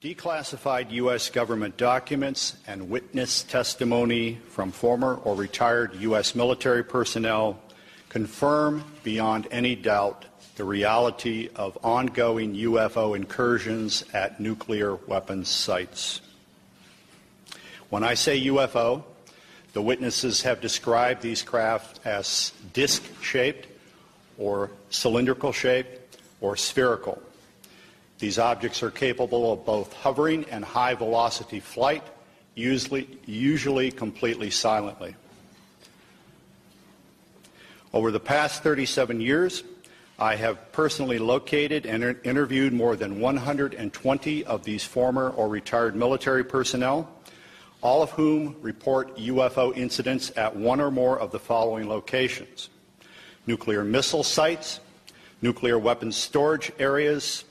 Declassified U.S. government documents and witness testimony from former or retired U.S. military personnel confirm beyond any doubt the reality of ongoing UFO incursions at nuclear weapons sites. When I say UFO, the witnesses have described these craft as disc-shaped or cylindrical-shaped or spherical. These objects are capable of both hovering and high-velocity flight, usually completely silently. Over the past 37 years, I have personally located and interviewed more than 120 of these former or retired military personnel, all of whom report UFO incidents at one or more of the following locations: nuclear missile sites, nuclear weapons storage areas,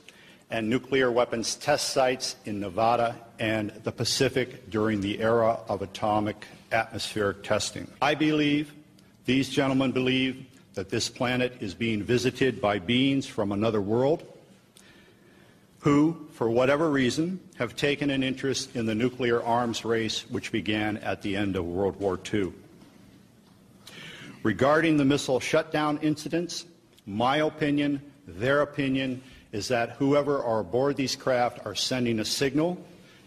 and nuclear weapons test sites in Nevada and the Pacific during the era of atomic atmospheric testing. I believe, these gentlemen believe, that this planet is being visited by beings from another world who, for whatever reason, have taken an interest in the nuclear arms race which began at the end of World War II. Regarding the missile shutdown incidents, my opinion, their opinion, is that whoever are aboard these craft are sending a signal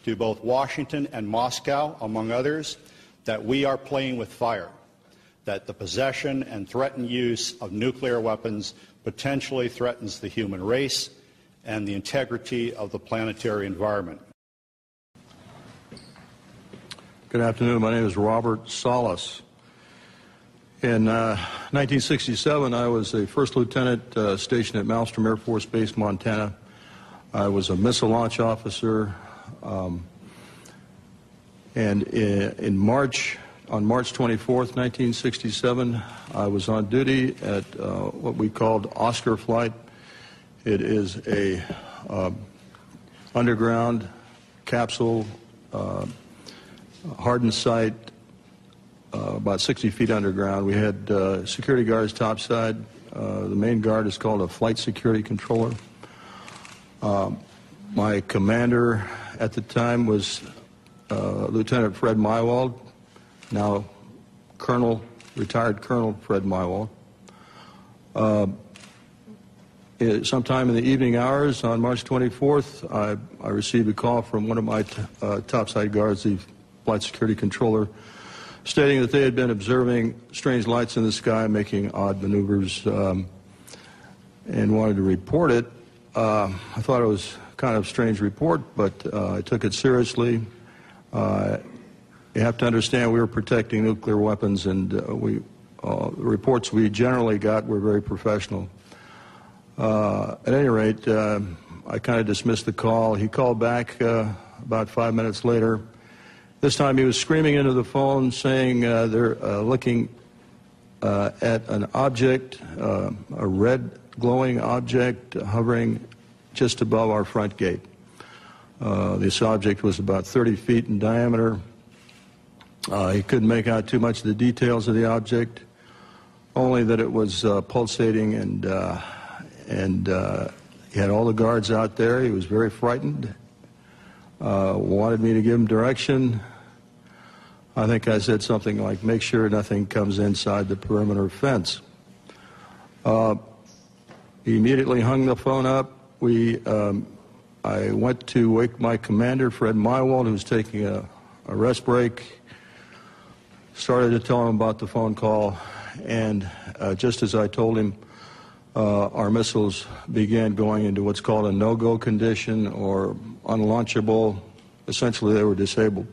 to both Washington and Moscow, among others, that we are playing with fire, that the possession and threatened use of nuclear weapons potentially threatens the human race and the integrity of the planetary environment. Good afternoon. My name is Robert Salas. In 1967, I was a first lieutenant stationed at Malmstrom Air Force Base, Montana. I was a missile launch officer, and on March 24th, 1967, I was on duty at what we called Oscar Flight. It is a underground capsule hardened site, about 60 feet underground. We had security guards topside. The main guard is called a flight security controller. My commander at the time was Lieutenant Fred Mywald, now retired Colonel Fred Mywald. Sometime in the evening hours on March 24th, I received a call from one of my topside guards, the flight security controller, stating that they had been observing strange lights in the sky, making odd maneuvers, and wanted to report it. I thought it was kind of a strange report, but I took it seriously. You have to understand we were protecting nuclear weapons, and the reports we generally got were very professional. At any rate, I kind of dismissed the call. He called back about 5 minutes later. This time he was screaming into the phone saying they're looking at an object, a red glowing object hovering just above our front gate. This object was about 30 feet in diameter. He couldn't make out too much of the details of the object, only that it was pulsating, and he had all the guards out there. He was very frightened. Wanted me to give him direction. I think I said something like, make sure nothing comes inside the perimeter fence. He immediately hung the phone up. I went to wake my commander, Fred Mywald, who was taking a rest break, started to tell him about the phone call, and just as I told him, our missiles began going into what's called a no-go condition, or unlaunchable. Essentially, they were disabled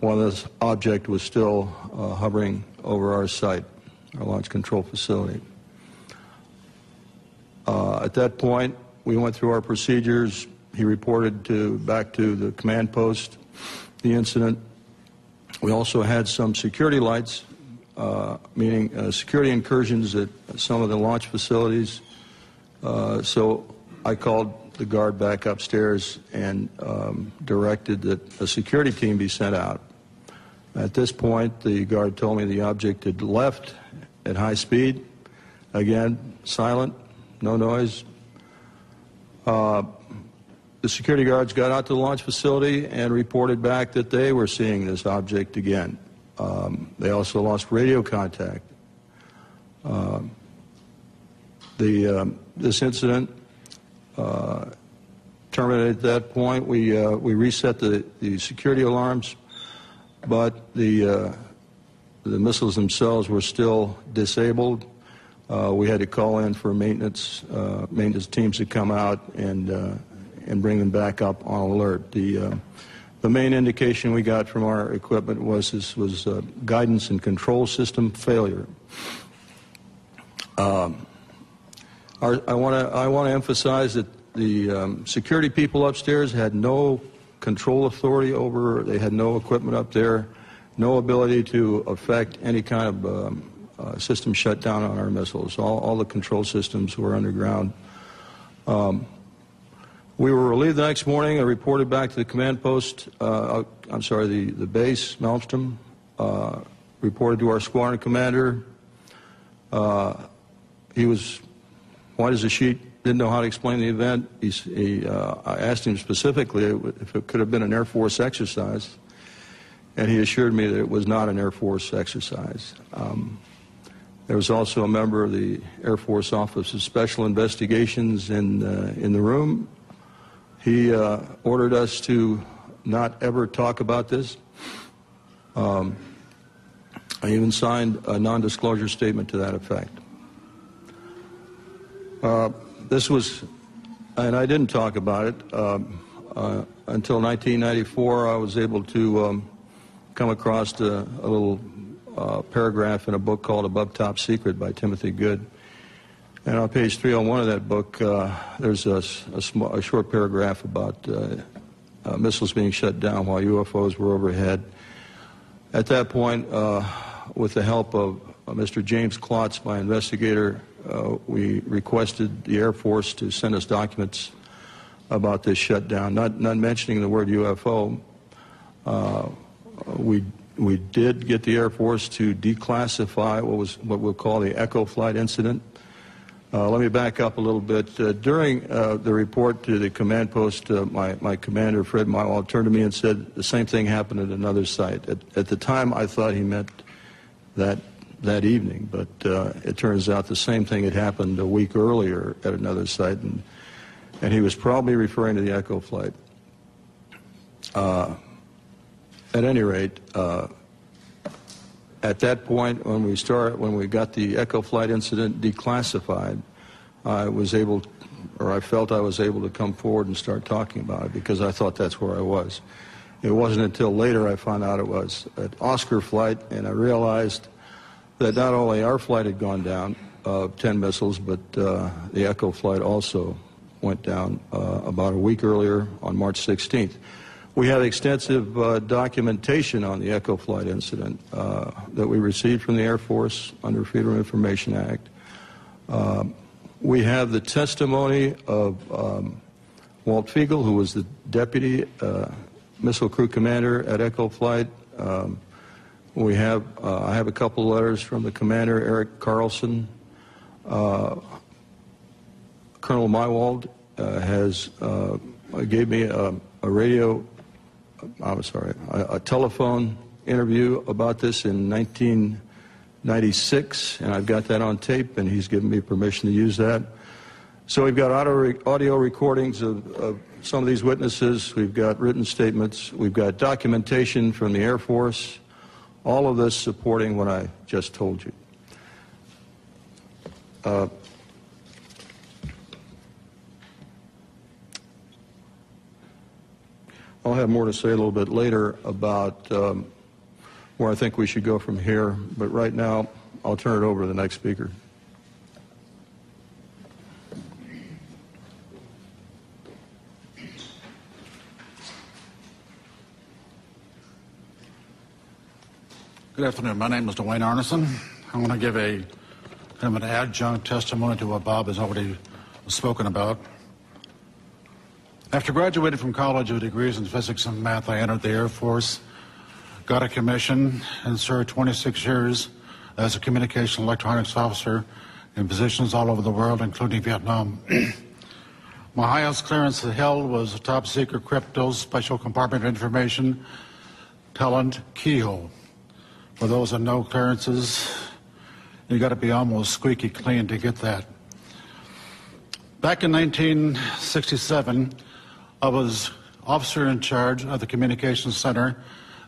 while this object was still hovering over our site, our launch control facility. At that point, we went through our procedures. He reported back to the command post the incident. We also had some security lights, meaning security incursions at some of the launch facilities. So I called the guard back upstairs and directed that a security team be sent out. At this point, the guard told me the object had left at high speed. Again, silent, no noise. the security guards got out to the launch facility and reported back that they were seeing this object again. They also lost radio contact. This incident terminated at that point. We reset the security alarms, but the missiles themselves were still disabled. We had to call in for maintenance teams to come out and bring them back up on alert. The main indication we got from our equipment was guidance and control system failure. I want to emphasize that the security people upstairs had no control authority over. They had no equipment up there, no ability to affect any kind of system shutdown on our missiles. All the control systems were underground. We were relieved the next morning. I reported back to the command post, the base, Malmstrom, reported to our squadron commander. He was white as a sheet, didn't know how to explain the event. I asked him specifically if it could have been an Air Force exercise, and he assured me that it was not an Air Force exercise. There was also a member of the Air Force Office of Special Investigations in the room. He ordered us to not ever talk about this. I even signed a non-disclosure statement to that effect. This was, and I didn't talk about it until 1994. I was able to come across a little paragraph in a book called Above Top Secret by Timothy Good. And on page 301 of that book, there's a short paragraph about missiles being shut down while UFOs were overhead. At that point, with the help of Mr. James Klotz, my investigator, we requested the Air Force to send us documents about this shutdown, not mentioning the word UFO. We did get the Air Force to declassify what we'll call the Echo flight incident. Let me back up a little bit. During the report to the command post, my commander, Fred Mywald, turned to me and said the same thing happened at another site. At the time, I thought he meant that evening, but it turns out the same thing had happened a week earlier at another site, and he was probably referring to the Echo flight. At any rate, at that point, when we got the Echo flight incident declassified, I felt I was able to come forward and start talking about it because I thought that's where I was. It wasn't until later I found out it was an Oscar flight, and I realized that not only our flight had gone down, 10 missiles, but the Echo flight also went down about a week earlier on March 16th. We have extensive documentation on the Echo flight incident that we received from the Air Force under Freedom of Information Act. We have the testimony of Walt Fiegel, who was the deputy missile crew commander at Echo flight. I have a couple letters from the commander, Eric Carlson. Colonel Mywald gave me a telephone interview about this in 1996, and I've got that on tape, and he's given me permission to use that. So we've got audio recordings of some of these witnesses. We've got written statements. We've got documentation from the Air Force. All of this supporting what I just told you. I'll have more to say a little bit later about where I think we should go from here, but right now I'll turn it over to the next speaker. Good afternoon. My name is Dwayne Arneson. I'm going to give kind of an adjunct testimony to what Bob has already spoken about. After graduating from college with degrees in physics and math, I entered the Air Force, got a commission, and served 26 years as a communication electronics officer in positions all over the world, including Vietnam. My highest clearance held was a top secret crypto special compartment information talent keyhole. For those that know clearances, you got to be almost squeaky clean to get that. Back in 1967, I was officer in charge of the Communications Center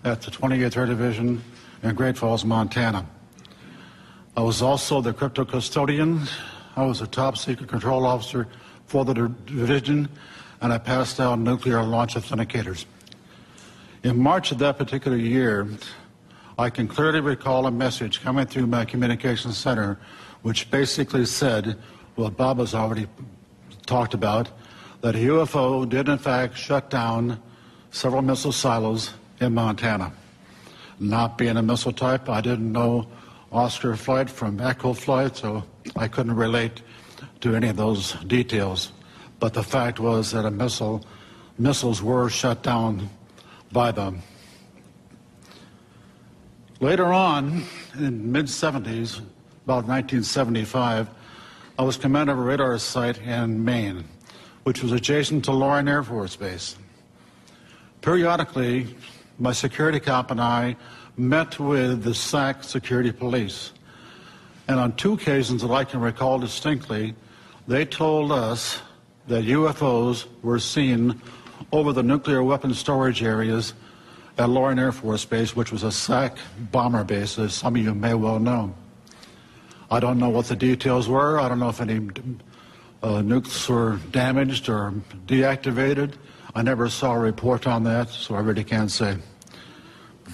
at the 28th Air Division in Great Falls, Montana. I was also the crypto custodian. I was a top secret control officer for the division, and I passed out nuclear launch authenticators. In March of that particular year, I can clearly recall a message coming through my communications center which basically said what Bob has already talked about, that a U.F.O. did in fact shut down several missile silos in Montana. Not being a missile type, I didn't know Oscar flight from Echo flight, so I couldn't relate to any of those details. But the fact was that missiles were shut down by them. Later on, in mid-70s, about 1975, I was commander of a radar site in Maine, which was adjacent to Loring Air Force Base. Periodically, my security cop and I met with the SAC security police. And on two occasions that I can recall distinctly, they told us that UFOs were seen over the nuclear weapons storage areas at Loring Air Force Base, which was a SAC bomber base, as some of you may well know. I don't know what the details were. I don't know if any nukes were damaged or deactivated. I never saw a report on that, so I really can't say.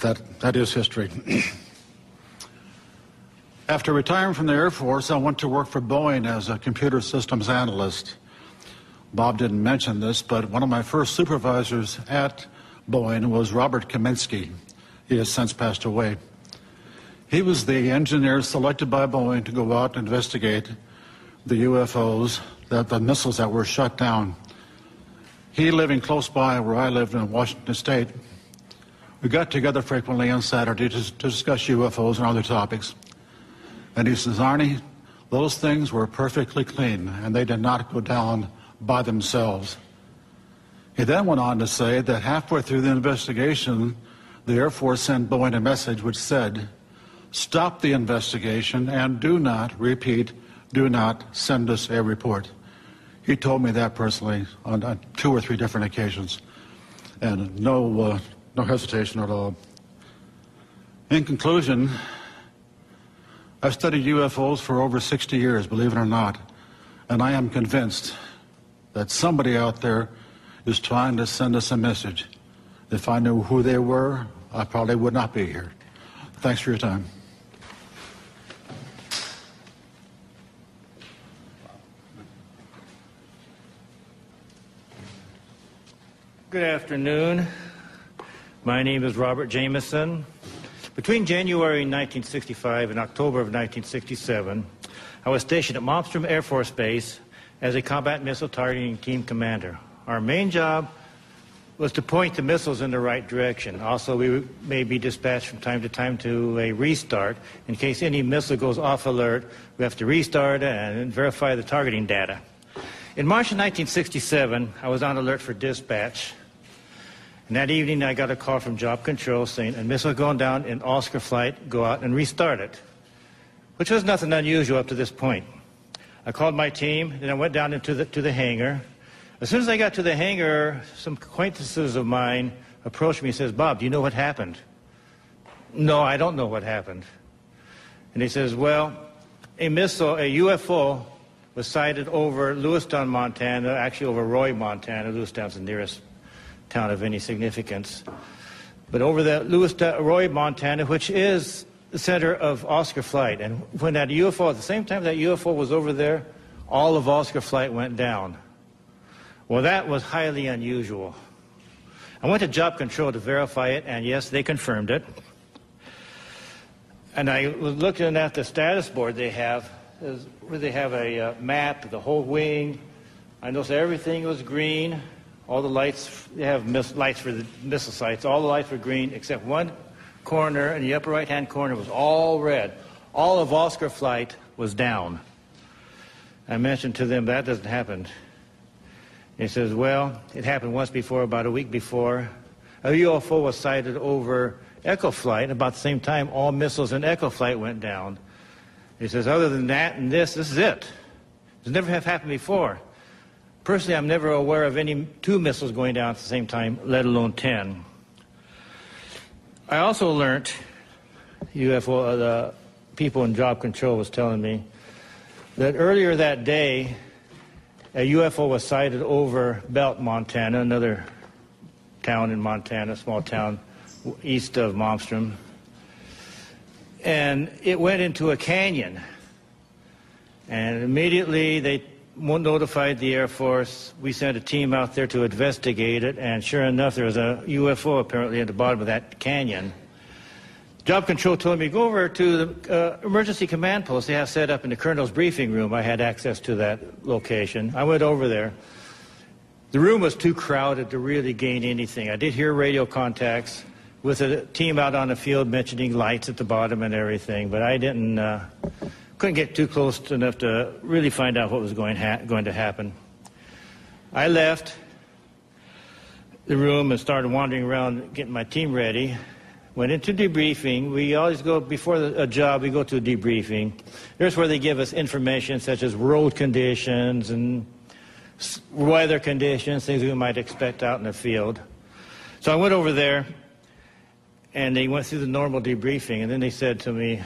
That is history. After retiring from the Air Force, I went to work for Boeing as a computer systems analyst. Bob didn't mention this, but one of my first supervisors at Boeing was Robert Kaminsky. He has since passed away. He was the engineer selected by Boeing to go out and investigate the UFOs, the missiles that were shut down. He living close by where I lived in Washington State. We got together frequently on Saturday to discuss UFOs and other topics. And he says, Arnie, those things were perfectly clean, and they did not go down by themselves. He then went on to say that halfway through the investigation, the Air Force sent Boeing a message which said, stop the investigation and do not, repeat, do not send us a report. He told me that personally on 2 or 3 different occasions, and no hesitation at all. In conclusion, I've studied UFOs for over 60 years, believe it or not, and I am convinced that somebody out there is trying to send us a message. If I knew who they were, I probably would not be here. Thanks for your time. Good afternoon. My name is Robert Jameson. Between January 1965 and October of 1967, I was stationed at Malmstrom Air Force Base as a combat missile targeting team commander. Our main job was to point the missiles in the right direction. Also, we may be dispatched from time to time to a restart. In case any missile goes off alert, we have to restart and verify the targeting data. In March of 1967, I was on alert for dispatch. And that evening, I got a call from Job Control saying, a missile going down in Oscar flight, go out and restart it, which was nothing unusual up to this point. I called my team, then I went down into the hangar. As soon as I got to the hangar, some acquaintances of mine approached me and says, Bob, do you know what happened? No, I don't know what happened. And he says, well, a missile, a UFO, was sighted over Lewistown, Montana, actually over Roy, Montana. Lewistown's the nearest town of any significance. But over the Roy, Montana, which is the center of Oscar flight. And when that UFO, at the same time that UFO was over there, all of Oscar flight went down. Well, that was highly unusual. I went to Job Control to verify it, and yes, they confirmed it. And I was looking at the status board they have, where they have a map of the whole wing. I noticed everything was green. All the lights, they have lights for the missile sites. All the lights were green, except one corner in the upper right-hand corner was all red. All of Oscar flight was down. I mentioned to them that doesn't happen He says, well, it happened once before, about a week before. A UFO was sighted over Echo Flight. About the same time, all missiles in Echo Flight went down. He says, other than that and this is it. It's never have happened before. Personally, I'm never aware of any 2 missiles going down at the same time, let alone 10. I also learned, UFO, the people in job control was telling me, that earlier that day, a UFO was sighted over Belt, Montana, another town in Montana, small town east of Malmstrom. And it went into a canyon. And immediately they notified the Air Force. We sent a team out there to investigate it, and sure enough, there was a UFO apparently at the bottom of that canyon. Job Control told me, go over to the emergency command post they have set up in the colonel's briefing room. I had access to that location. I went over there. The room was too crowded to really gain anything. I did hear radio contacts with a team out on the field mentioning lights at the bottom and everything, but I couldn't get too close enough to really find out what was going to happen. I left the room and started wandering around getting my team ready. Went into debriefing. We always go, before a job, we go to a debriefing. There's where they give us information such as road conditions and weather conditions, things we might expect out in the field. So I went over there, and they went through the normal debriefing, and then they said to me,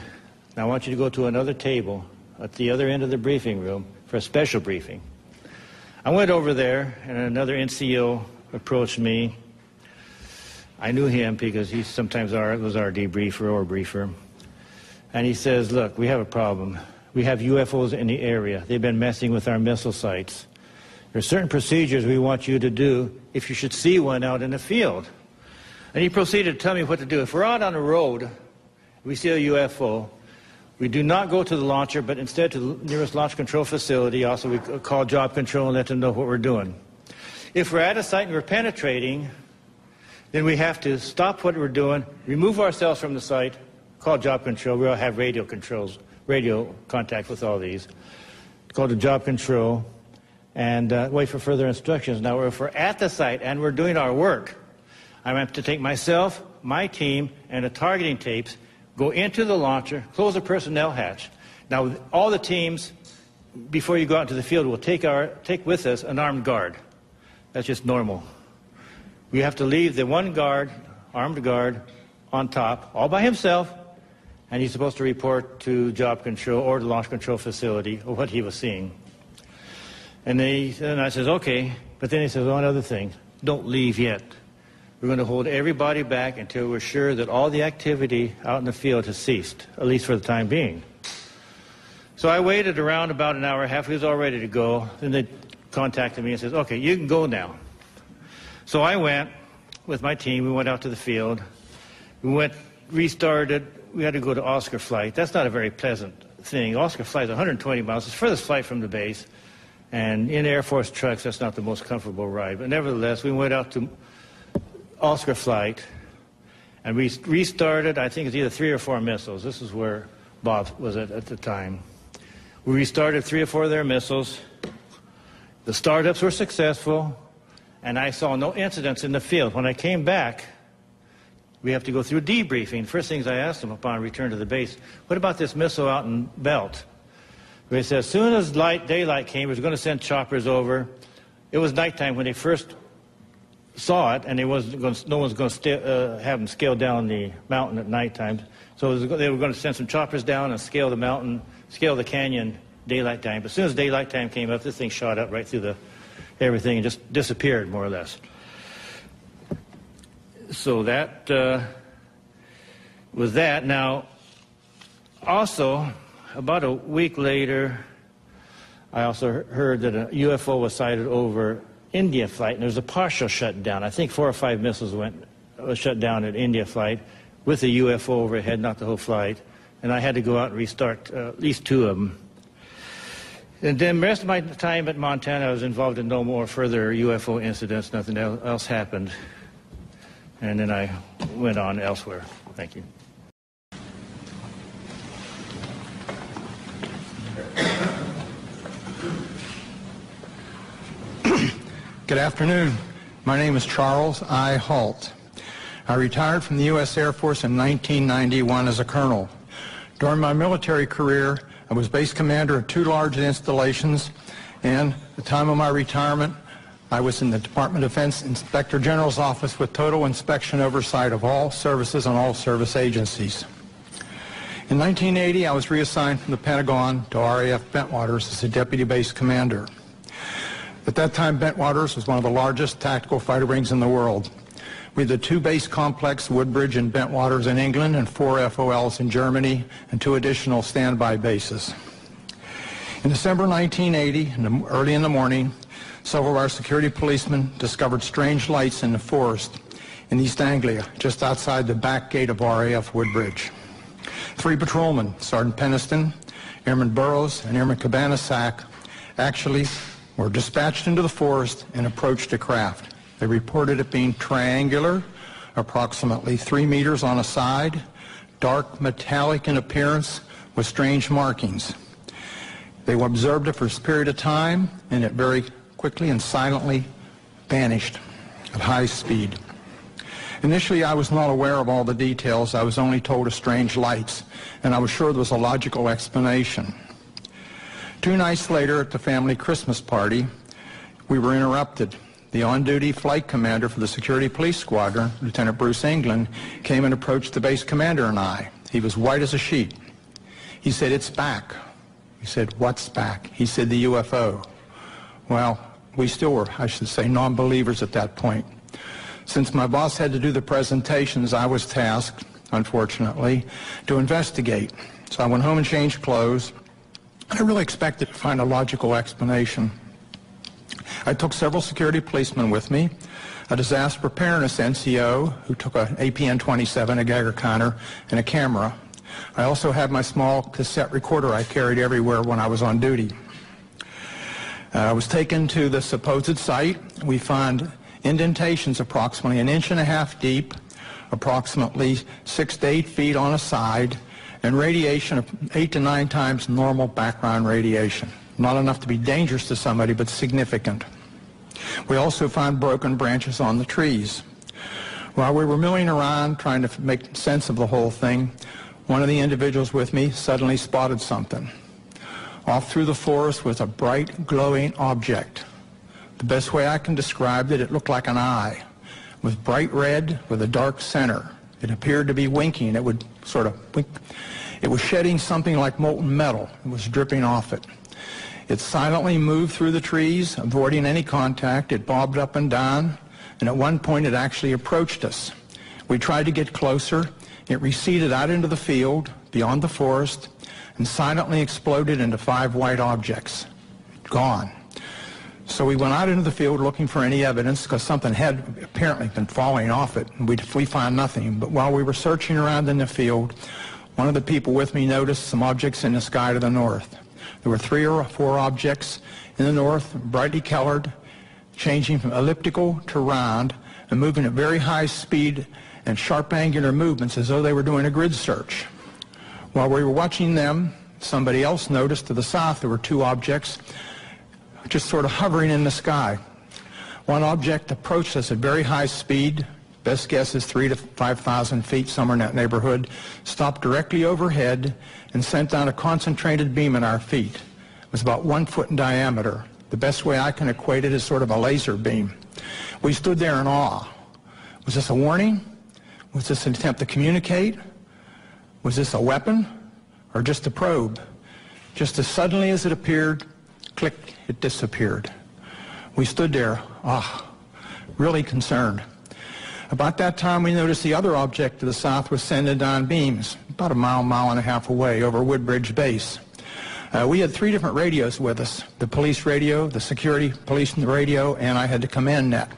now I want you to go to another table at the other end of the briefing room for a special briefing. I went over there, and another NCO approached me. I knew him because he sometimes was our debriefer or briefer. And he says, look, we have a problem. We have UFOs in the area. They've been messing with our missile sites. There are certain procedures we want you to do if you should see one out in the field. And he proceeded to tell me what to do. If we're out on the road, we see a UFO, we do not go to the launcher, but instead to the nearest launch control facility. Also, we call Job Control and let them know what we're doing. If we're at a site and we're penetrating, then we have to stop what we're doing, remove ourselves from the site, call Job Control. We all have radio contact with all these. Call the Job Control and wait for further instructions. Now, if we're at the site and we're doing our work, I have to take myself, my team, and the targeting tapes, go into the launcher, close the personnel hatch. Now, all the teams, before you go out into the field, will take with us an armed guard. That's just normal. We have to leave the one guard, armed guard, on top, all by himself, and he's supposed to report to Job Control or the launch control facility or what he was seeing. And I says, okay, but then he says, one other thing, don't leave yet. We're going to hold everybody back until we're sure that all the activity out in the field has ceased, at least for the time being. So I waited around about an hour and a half. He was all ready to go. Then they contacted me and says, okay, you can go now. So I went with my team. We went out to the field. We restarted. We had to go to Oscar Flight. That's not a very pleasant thing. Oscar Flight is 120 miles. It's the furthest flight from the base. And in Air Force trucks, that's not the most comfortable ride. But nevertheless, we went out to Oscar Flight, and we restarted. I think it's either 3 or 4 missiles. This is where Bob was at the time. We restarted 3 or 4 of their missiles. The startups were successful. And I saw no incidents in the field. When I came back, we have to go through debriefing. The first things I asked them upon return to the base, what about this missile out in Belt? They said as soon as daylight came, we were going to send choppers over. It was nighttime when they first saw it, and no one's going to have them scale down the mountain at nighttime. So they were going to send some choppers down and scale the mountain, scale the canyon daylight time. But as soon as daylight time came up, this thing shot up right through everything and just disappeared, more or less. So that was that. Now, also, about a week later, I also heard that a UFO was sighted over India Flight, and there was a partial shutdown. I think 4 or 5 missiles was shut down at India Flight with a UFO overhead, not the whole flight. And I had to go out and restart at least 2 of them. And then the rest of my time at Montana, I was involved in no more further UFO incidents. Nothing else happened. And then I went on elsewhere. Thank you. Good afternoon. My name is Charles I. Halt. I retired from the U.S. Air Force in 1991 as a colonel. During my military career, I was base commander of 2 large installations, and at the time of my retirement, I was in the Department of Defense Inspector General's office with total inspection oversight of all services and all service agencies. In 1980, I was reassigned from the Pentagon to RAF Bentwaters as a deputy base commander. At that time, Bentwaters was one of the largest tactical fighter wings in the world. We had the 2 base complex, Woodbridge and Bentwaters in England, and 4 FOLs in Germany, and 2 additional standby bases. In December 1980, early in the morning, several of our security policemen discovered strange lights in the forest in East Anglia, just outside the back gate of RAF Woodbridge. 3 patrolmen, Sergeant Peniston, Airman Burrows, and Airman Cabana-Sack, actually were dispatched into the forest and approached a craft. They reported it being triangular, approximately 3 meters on a side, dark metallic in appearance with strange markings. They observed it for a period of time, and it very quickly and silently vanished at high speed. Initially, I was not aware of all the details. I was only told of strange lights, and I was sure there was a logical explanation. 2 nights later, at the family Christmas party, we were interrupted. The on-duty flight commander for the security police squadron, Lieutenant Bruce England, came and approached the base commander and I. He was white as a sheet. He said, "It's back." We said, "What's back?" He said, "The UFO." Well, we still were, I should say, non-believers at that point. Since my boss had to do the presentations, I was tasked, unfortunately, to investigate. So I went home and changed clothes. I really expected to find a logical explanation. I took several security policemen with me, a disaster preparedness NCO who took an APN-27, a Geiger counter, and a camera. I also had my small cassette recorder I carried everywhere when I was on duty. I was taken to the supposed site. We found indentations approximately 1.5 inches deep, approximately 6 to 8 feet on a side, and radiation of 8 to 9 times normal background radiation. Not enough to be dangerous to somebody, but significant. We also found broken branches on the trees. While we were milling around trying to make sense of the whole thing, one of the individuals with me suddenly spotted something. Off through the forest was a bright, glowing object. The best way I can describe it, it looked like an eye. It was bright red with a dark center. It appeared to be winking. It would sort of wink. It was shedding something like molten metal. It was dripping off it. It silently moved through the trees, avoiding any contact. It bobbed up and down, and at one point it actually approached us. We tried to get closer. It receded out into the field, beyond the forest, and silently exploded into 5 white objects. Gone. So we went out into the field looking for any evidence, because something had apparently been falling off it, and we found nothing. But while we were searching around in the field, one of the people with me noticed some objects in the sky to the north. There were 3 or 4 objects in the north, brightly colored, changing from elliptical to round, and moving at very high speed and sharp angular movements as though they were doing a grid search. While we were watching them, somebody else noticed to the south there were 2 objects just sort of hovering in the sky. One object approached us at very high speed, best guess is 3,000 to 5,000 feet, somewhere in that neighborhood, stopped directly overhead and sent down a concentrated beam at our feet. It was about 1 foot in diameter. The best way I can equate it is sort of a laser beam. We stood there in awe. Was this a warning? Was this an attempt to communicate? Was this a weapon or just a probe? Just as suddenly as it appeared, click, it disappeared. We stood there, really concerned. About that time, we noticed the other object to the south was sending down beams, about a mile and a half away over Woodbridge Base. We had 3 different radios with us, the police radio, the security police radio, and I had the command net.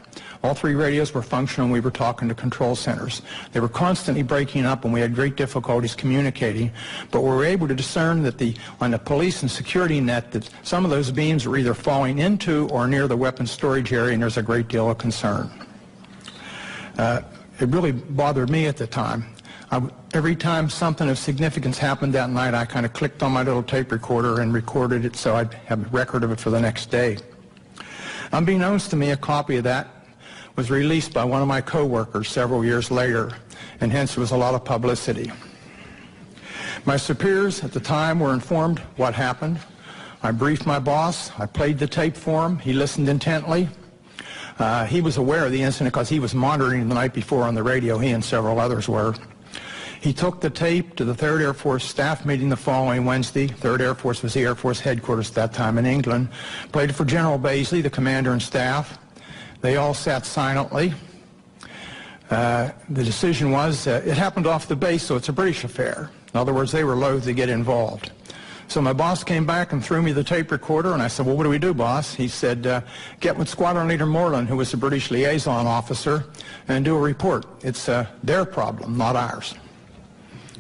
All 3 radios were functional, and we were talking to control centers. They were constantly breaking up, and we had great difficulties communicating, but we were able to discern that on the police and security net that some of those beams were either falling into or near the weapons storage area, and there's a great deal of concern. It really bothered me at the time. Every time something of significance happened that night, I kind of clicked on my little tape recorder and recorded it so I'd have a record of it for the next day. Unbeknownst to me, a copy of that was released by one of my coworkers several years later, and hence there was a lot of publicity. My superiors at the time were informed what happened. I briefed my boss. I played the tape for him. He listened intently. He was aware of the incident because he was monitoring the night before on the radio. He and several others were. He took the tape to the 3rd Air Force staff meeting the following Wednesday. 3rd Air Force was the Air Force headquarters at that time in England. Played it for General Baisley, the commander and staff. They all sat silently. The decision was, it happened off the base, so it's a British affair. In other words, they were loath to get involved. So my boss came back and threw me the tape recorder, and I said, well, what do we do, boss? He said, get with Squadron Leader Moreland, who was the British liaison officer, and do a report. It's their problem, not ours.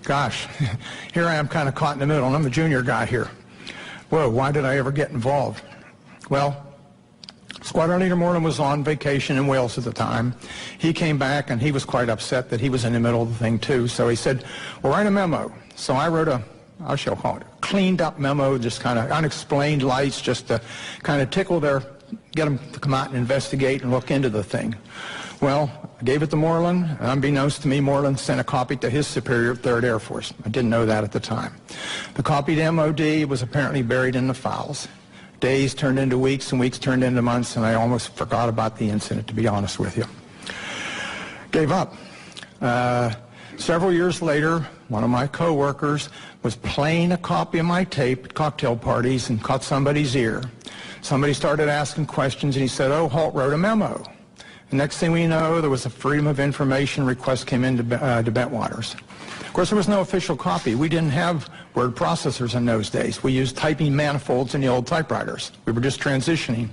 Gosh, here I am kind of caught in the middle, and I'm a junior guy here. Whoa, why did I ever get involved? Well, Squadron Leader Moreland was on vacation in Wales at the time. He came back, and he was quite upset that he was in the middle of the thing, too. So he said, well, write a memo. So I wrote I shall call it a cleaned up memo, just kind of unexplained lights, just to kind of get them to come out and investigate and look into the thing. Well, I gave it to Moreland, and unbeknownst to me, Moreland sent a copy to his superior at 3rd Air Force. I didn't know that at the time. The copy to MOD was apparently buried in the files. Days turned into weeks, and weeks turned into months, and I almost forgot about the incident, to be honest with you. Gave up. Several years later, one of my coworkers was playing a copy of my tape at cocktail parties and caught somebody's ear. Somebody started asking questions, and he said, oh, Holt wrote a memo. The next thing we know, there was a Freedom of Information request came into Bentwaters. Of course, there was no official copy. We didn't have word processors in those days. We used typing manifolds in the old typewriters. We were just transitioning.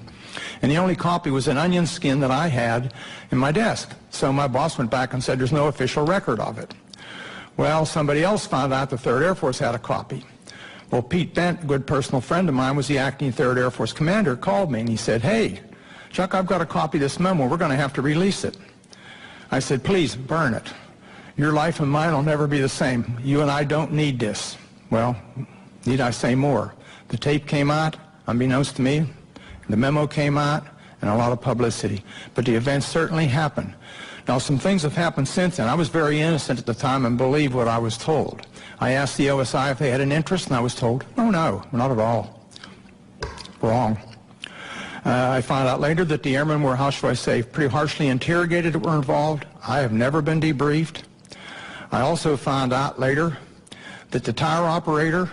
And the only copy was an onion skin that I had in my desk. So my boss went back and said there's no official record of it. Well, somebody else found out the 3rd Air Force had a copy. Well, Pete Bent, a good personal friend of mine, was the acting 3rd Air Force commander, called me and he said, hey, Chuck, I've got a copy of this memo. We're going to have to release it. I said, please, burn it. Your life and mine will never be the same. You and I don't need this. Well, need I say more? The tape came out, unbeknownst to me. The memo came out, and a lot of publicity. But the event certainly happened. Now, some things have happened since then. I was very innocent at the time and believed what I was told. I asked the OSI if they had an interest, and I was told, oh, no, not at all. Wrong. I found out later that the airmen were, how shall I say, pretty harshly interrogated that were involved. I have never been debriefed. I also found out later that the tower operator,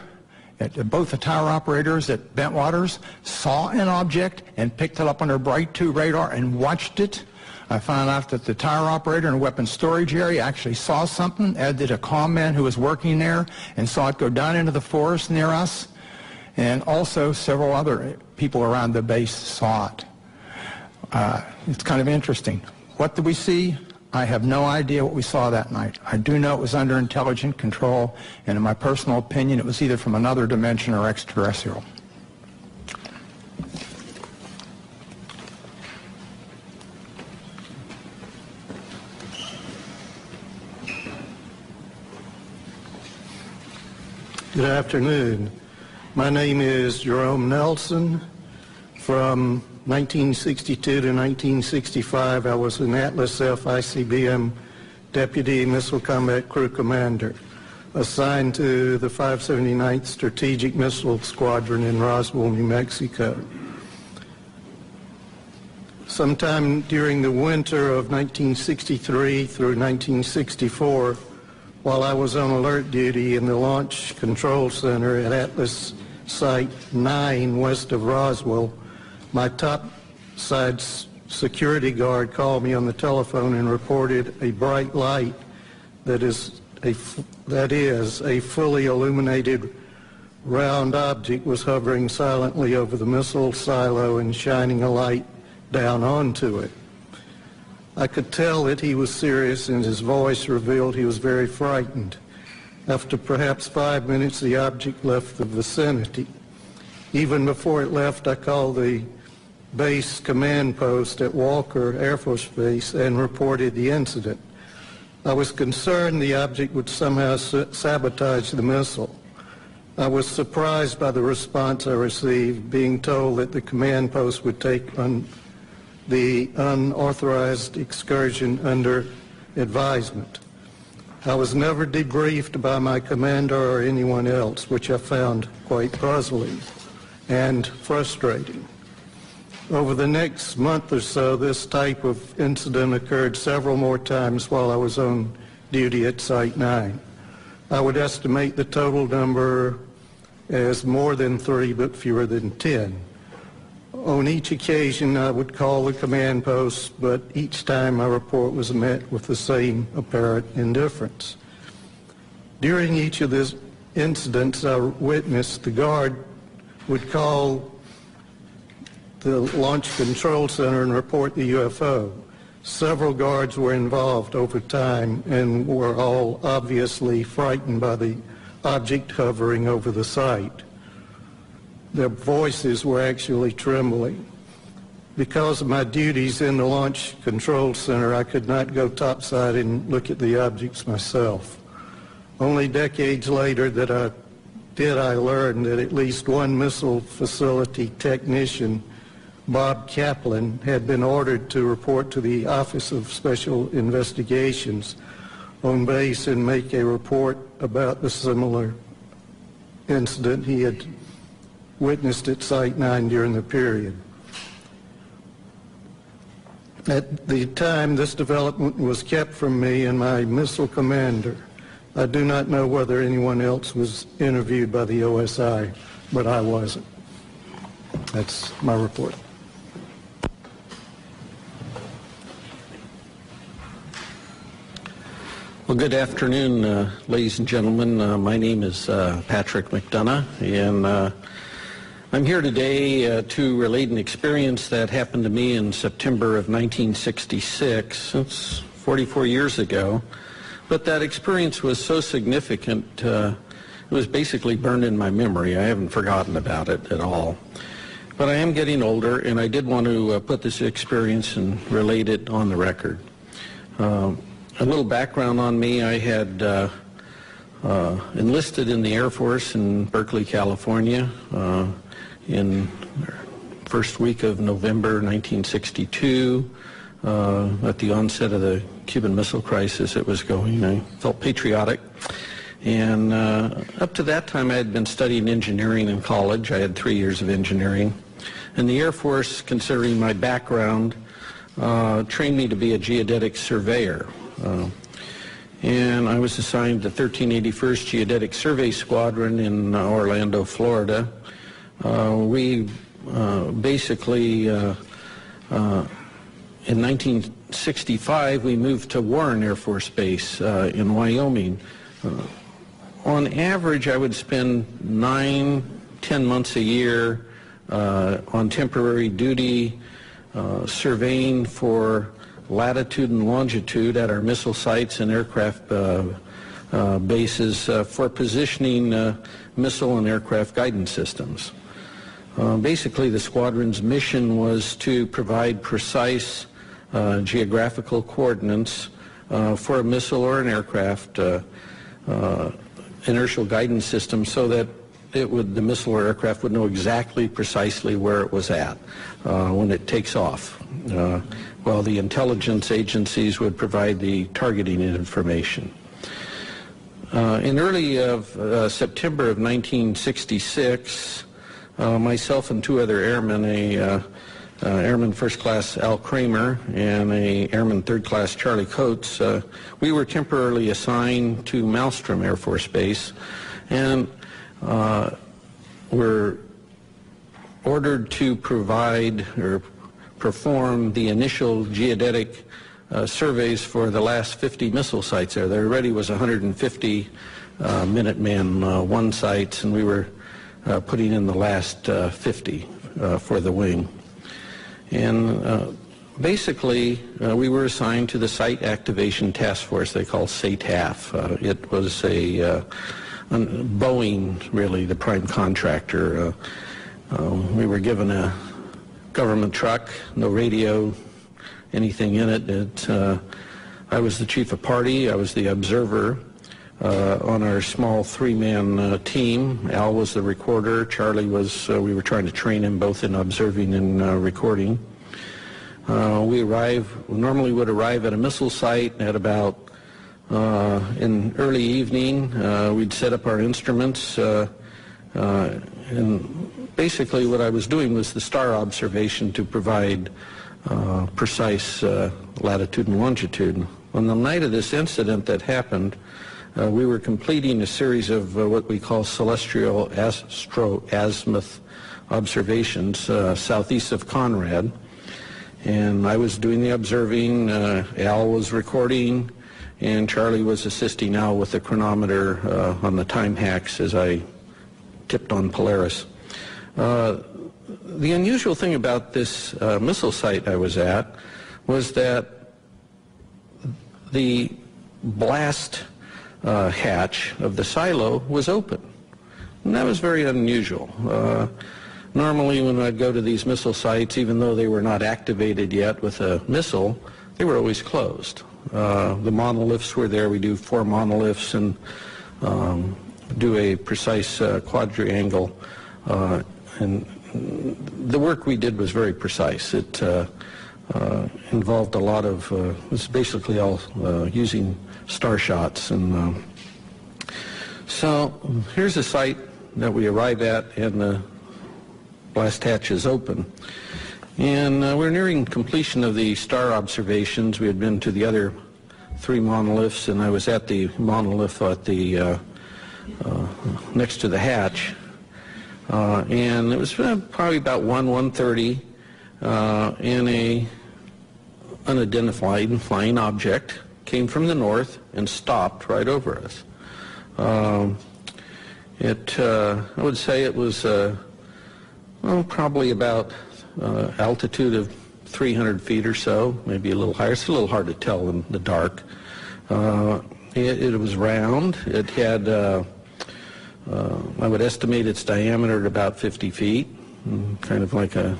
both the tower operators at Bentwaters saw an object and picked it up on their Bright 2 radar and watched it. I found out that the tower operator in the weapons storage area actually saw something, as did a comm man who was working there and saw it go down into the forest near us. And also several other people around the base saw it. It's kind of interesting. What did we see? I have no idea what we saw that night. I do know it was under intelligent control, and in my personal opinion, it was either from another dimension or extraterrestrial. Good afternoon. My name is Jerome Nelson. From 1962 to 1965, I was an Atlas F ICBM Deputy Missile Combat Crew Commander, assigned to the 579th Strategic Missile Squadron in Roswell, New Mexico. Sometime during the winter of 1963 through 1964, while I was on alert duty in the Launch Control Center at Atlas Site 9 west of Roswell, my topside security guard called me on the telephone and reported a bright light that is a fully illuminated round object was hovering silently over the missile silo and shining a light down onto it. I could tell that he was serious, and his voice revealed he was very frightened. After perhaps 5 minutes, the object left the vicinity. Even before it left, I called the base command post at Walker Air Force Base and reported the incident. I was concerned the object would somehow sabotage the missile. I was surprised by the response I received, being told that the command post would take the unauthorized excursion under advisement. I was never debriefed by my commander or anyone else, which I found quite puzzling and frustrating. Over the next month or so, this type of incident occurred several more times while I was on duty at Site 9. I would estimate the total number as more than 3, but fewer than 10. On each occasion, I would call the command post, but each time my report was met with the same apparent indifference. During each of these incidents I witnessed, the guard would call the Launch Control Center and report the UFO. Several guards were involved over time and were all obviously frightened by the object hovering over the site. Their voices were actually trembling. Because of my duties in the Launch Control Center, I could not go topside and look at the objects myself. Only decades later did I learn that at least one missile facility technician, Bob Kaplan, had been ordered to report to the Office of Special Investigations on base and make a report about the similar incident he had witnessed at Site 9 during the period. At the time, this development was kept from me and my missile commander. I do not know whether anyone else was interviewed by the OSI, but I wasn't. That's my report. Well, good afternoon, ladies and gentlemen. My name is Patrick McDonough, and I'm here today to relate an experience that happened to me in September of 1966. It's 44 years ago, but that experience was so significant, it was basically burned in my memory. I haven't forgotten about it at all. But I am getting older, and I did want to put this experience and relate it on the record. A little background on me: I had enlisted in the Air Force in Berkeley, California in first week of November 1962. At the onset of the Cuban Missile Crisis, it was going. I felt patriotic. And up to that time, I had been studying engineering in college. I had 3 years of engineering. And the Air Force, considering my background, trained me to be a geodetic surveyor. And I was assigned to 1381st Geodetic Survey Squadron in Orlando, Florida. We basically, in 1965, we moved to Warren Air Force Base in Wyoming. On average, I would spend 9-10 months a year on temporary duty, surveying for latitude and longitude at our missile sites and aircraft bases for positioning missile and aircraft guidance systems. Basically, the squadron's mission was to provide precise geographical coordinates for a missile or an aircraft inertial guidance system, so that the missile or aircraft would know exactly precisely where it was at when it takes off, while the intelligence agencies would provide the targeting information. In early September of 1966, myself and 2 other airmen, Airman First Class Al Kramer and Airman Third Class Charlie Coates, we were temporarily assigned to Malmstrom Air Force Base, and were ordered to provide or perform the initial geodetic surveys for the last 50 missile sites there. There already was 150 Minuteman I sites, and we were putting in the last 50 for the wing. And basically, we were assigned to the Site Activation Task Force, they call SATAF. It was Boeing, really, the prime contractor. We were given a government truck, no radio, anything in it. I was the chief of party. I was the observer on our small 3-man team. Al was the recorder. Charlie was, we were trying to train him both in observing and recording. We normally would arrive at a missile site at about in early evening. We'd set up our instruments, and basically what I was doing was the star observation to provide precise latitude and longitude. On the night of this incident that happened, we were completing a series of what we call celestial astro-azimuth observations southeast of Conrad. And I was doing the observing, Al was recording, and Charlie was assisting Al with the chronometer on the time hacks as I tipped on Polaris. The unusual thing about this missile site I was at was that the blast hatch of the silo was open. And that was very unusual. Normally when I'd go to these missile sites, even though they were not activated yet with a missile, they were always closed. The monoliths were there. We do 4 monoliths and do a precise quadrangle. And the work we did was very precise. It involved a lot of, it was basically all using star shots. And so here's a site that we arrive at, and the blast hatch is open. And we're nearing completion of the star observations. We had been to the other 3 monoliths, and I was at the monolith at the next to the hatch. And it was probably about 1:30, and a unidentified flying object came from the north and stopped right over us. I would say it was probably about altitude of 300 feet or so, maybe a little higher. It's a little hard to tell in the dark. It was round. It had, I would estimate its diameter at about 50 feet, kind of like a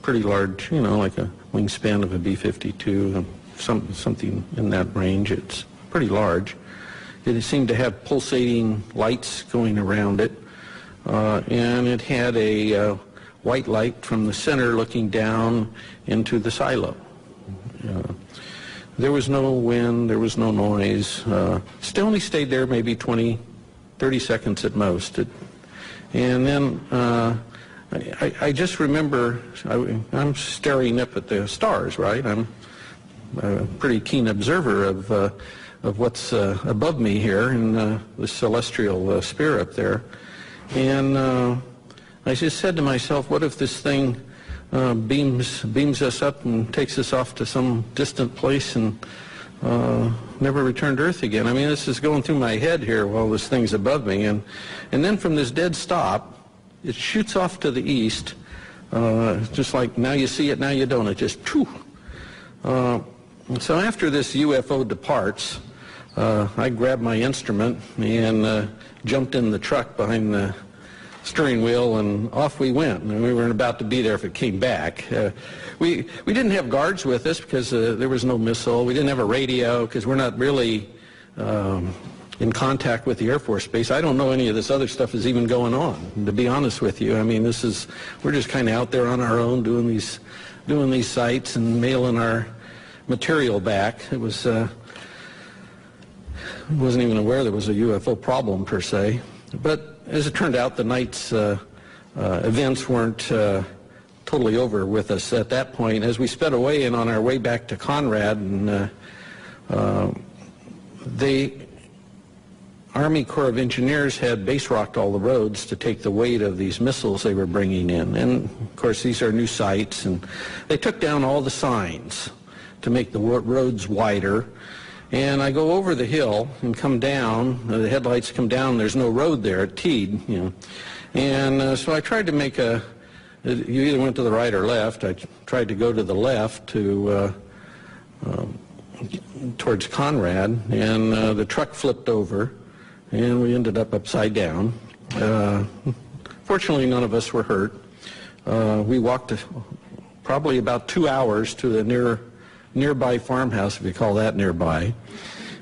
pretty large, you know, like a wingspan of a B-52, something in that range. It's pretty large. It seemed to have pulsating lights going around it, and it had a white light from the center looking down into the silo. There was no wind, there was no noise. It only stayed there maybe 20, 30 seconds at most. And then I just remember, I'm staring up at the stars, right? I'm a pretty keen observer of what's above me here in the celestial sphere up there. And I just said to myself, what if this thing beams us up and takes us off to some distant place and never return to Earth again? I mean, this is going through my head here while this thing's above me. And then from this dead stop, it shoots off to the east, just like now you see it, now you don't. It just, phew. So after this UFO departs, I grabbed my instrument and jumped in the truck behind the steering wheel, and off we went. And we weren't about to be there if it came back. We didn't have guards with us because there was no missile. We didn't have a radio because we're not really in contact with the Air Force Base. I don't know any of this other stuff is even going on, to be honest with you. I mean, we're just kind of out there on our own doing these sites and mailing our material back. It was wasn't even aware there was a UFO problem per se. But as it turned out, the night's events weren't totally over with us at that point. As we sped away and on our way back to Conrad, and the Army Corps of Engineers had base rocked all the roads to take the weight of these missiles they were bringing in. And of course, these are new sites, and they took down all the signs to make the roads wider. And I go over the hill and come down, the headlights come down, there's no road there, it teed, you know. And so I tried to make you either went to the right or left. I tried to go to the left to towards Conrad, and the truck flipped over, and we ended up upside down. Fortunately, none of us were hurt. We walked probably about 2 hours to the nearby farmhouse, if you call that nearby,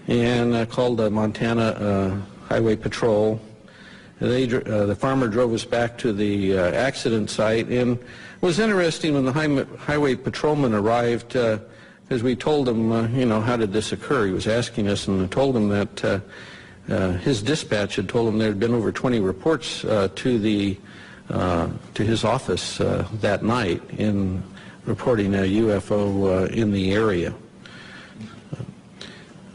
and called the Montana Highway Patrol, the farmer drove us back to the accident site, and it was interesting when the highway patrolman arrived, because we told him, how did this occur? He was asking us, and I told him that his dispatch had told him there had been over 20 reports to his office that night in reporting a UFO in the area.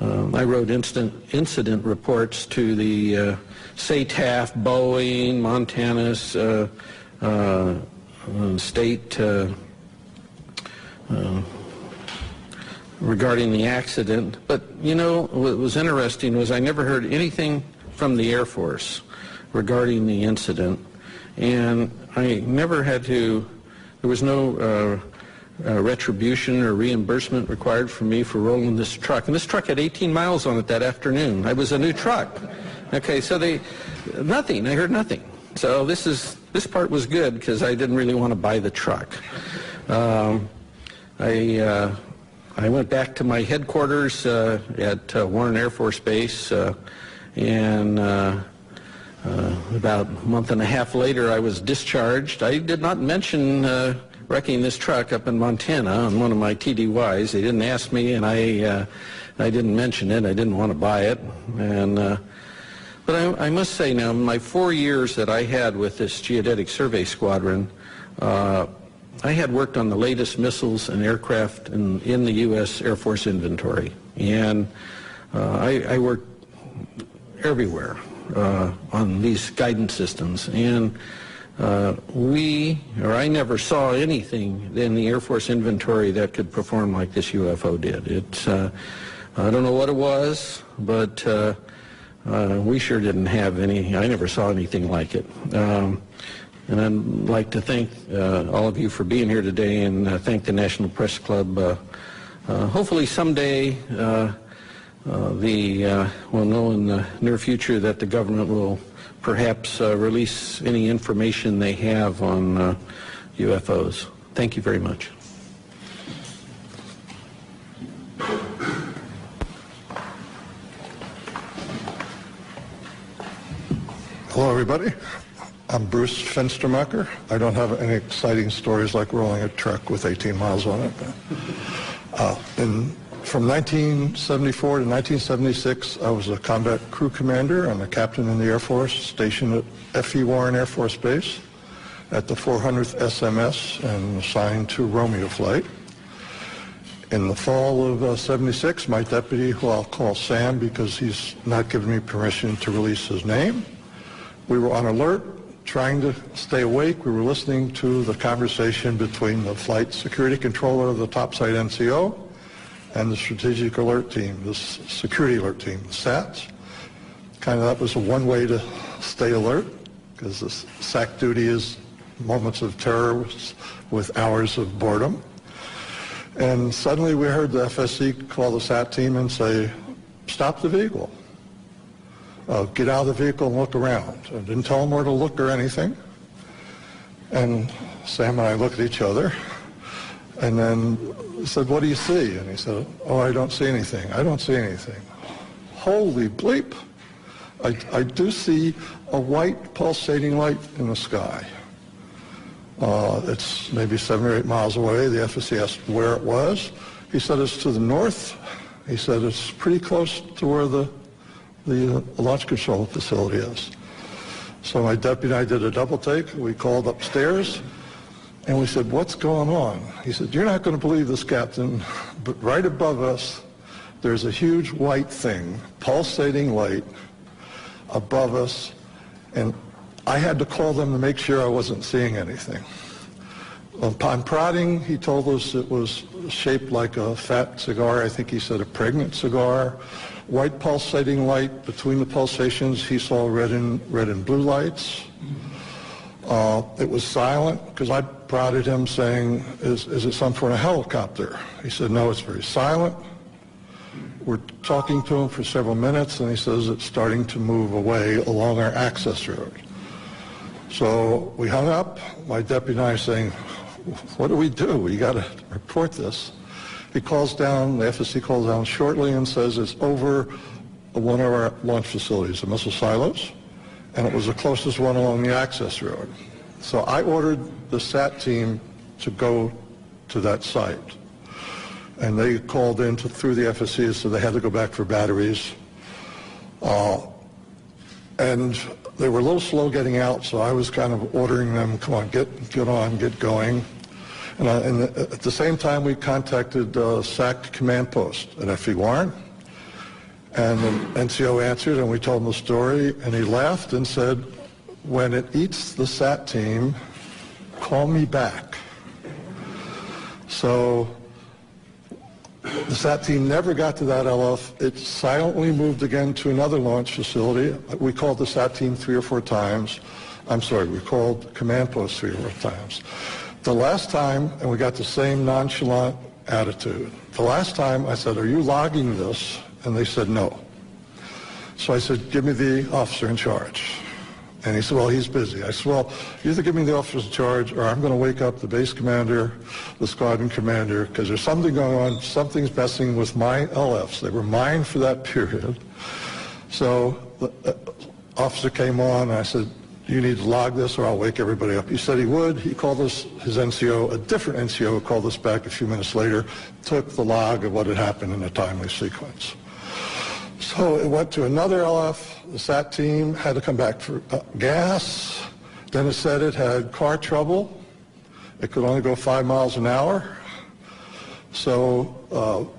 I wrote incident reports to the Sept, Boeing, Montana's state regarding the accident. But, what was interesting was I never heard anything from the Air Force regarding the incident. And I never had to, there was no retribution or reimbursement required from me for rolling this truck. And this truck had 18 miles on it that afternoon. It was a new truck. Okay, so nothing, I heard nothing. So this part was good because I didn't really want to buy the truck. I went back to my headquarters at Warren Air Force Base, and about a month and a half later I was discharged. I did not mention wrecking this truck up in Montana on one of my TDYs. They didn't ask me, and I didn't mention it. I didn't want to buy it. But I must say now, in my 4 years that I had with this Geodetic Survey Squadron, I had worked on the latest missiles and aircraft in the U.S. Air Force inventory. And I worked everywhere on these guidance systems. And I never saw anything in the Air Force inventory that could perform like this UFO did. I don't know what it was, but we sure didn't have any. I never saw anything like it. And I'd like to thank all of you for being here today, and thank the National Press Club. Hopefully someday we'll know in the near future that the government will perhaps release any information they have on UFOs. Thank you very much. Hello, everybody. I'm Bruce Fenstermacher. I don't have any exciting stories like rolling a truck with 18 miles on it. From 1974 to 1976, I was a combat crew commander and a captain in the Air Force, stationed at F.E. Warren Air Force Base at the 400th SMS and assigned to Romeo Flight. In the fall of 76, my deputy, who I'll call Sam because he's not given me permission to release his name, we were on alert, trying to stay awake. We were listening to the conversation between the flight security controller of the topside NCO and the strategic alert team, the security alert team, the SATs. That was one way to stay alert, because the SAC duty is moments of terror with hours of boredom. And suddenly we heard the FSC call the SAT team and say, stop the vehicle. Get out of the vehicle and look around. I didn't tell them where to look or anything. And Sam and I looked at each other and then said, what do you see? And he said, oh, I don't see anything. I don't see anything. Holy bleep. I do see a white pulsating light in the sky. It's maybe 7 or 8 miles away. The FSC asked where it was. He said it's to the north. He said it's pretty close to where the launch control facility is. So my deputy and I did a double take. We called upstairs and we said, what's going on? He said, you're not going to believe this, Captain, but right above us there's a huge white thing, pulsating light above us, and I had to call them to make sure I wasn't seeing anything. Upon prodding, he told us it was shaped like a fat cigar. I think he said a pregnant cigar. White pulsating light. Between the pulsations, he saw red and blue lights. It was silent, because I prodded him saying, is it something for a helicopter? He said, no, it's very silent. We're talking to him for several minutes, and he says it's starting to move away along our access road. So we hung up. My deputy and I are saying, what do? We got to report this. He calls down, the FSC calls down shortly and says it's over one of our launch facilities, the missile silos, and it was the closest one along the access road. So I ordered the SAT team to go to that site. And they called in through the FSC, so they had to go back for batteries. And they were a little slow getting out, so I was kind of ordering them, come on, get on, get going. And at the same time, we contacted SAC command post at F.E. Warren. And the NCO answered, and we told him the story, and he laughed and said, when it eats the SAT team, call me back. So the SAT team never got to that LF. It silently moved again to another launch facility. We called the SAT team 3 or 4 times. I'm sorry, we called command post 3 or 4 times. The last time, and we got the same nonchalant attitude. The last time I said, are you logging this? And they said no. So I said, give me the officer in charge. And he said, well, he's busy. I said, well, either give me the officer in charge or I'm going to wake up the base commander, the squadron commander, because there's something going on, something's messing with my LFs. They were mine for that period. So the officer came on, and I said, you need to log this or I'll wake everybody up. He said he would. He called us, his NCO, a different NCO called us back a few minutes later, took the log of what had happened in a timely sequence. So it went to another LF. The SAT team had to come back for gas. Then it said it had car trouble. It could only go 5 miles an hour. So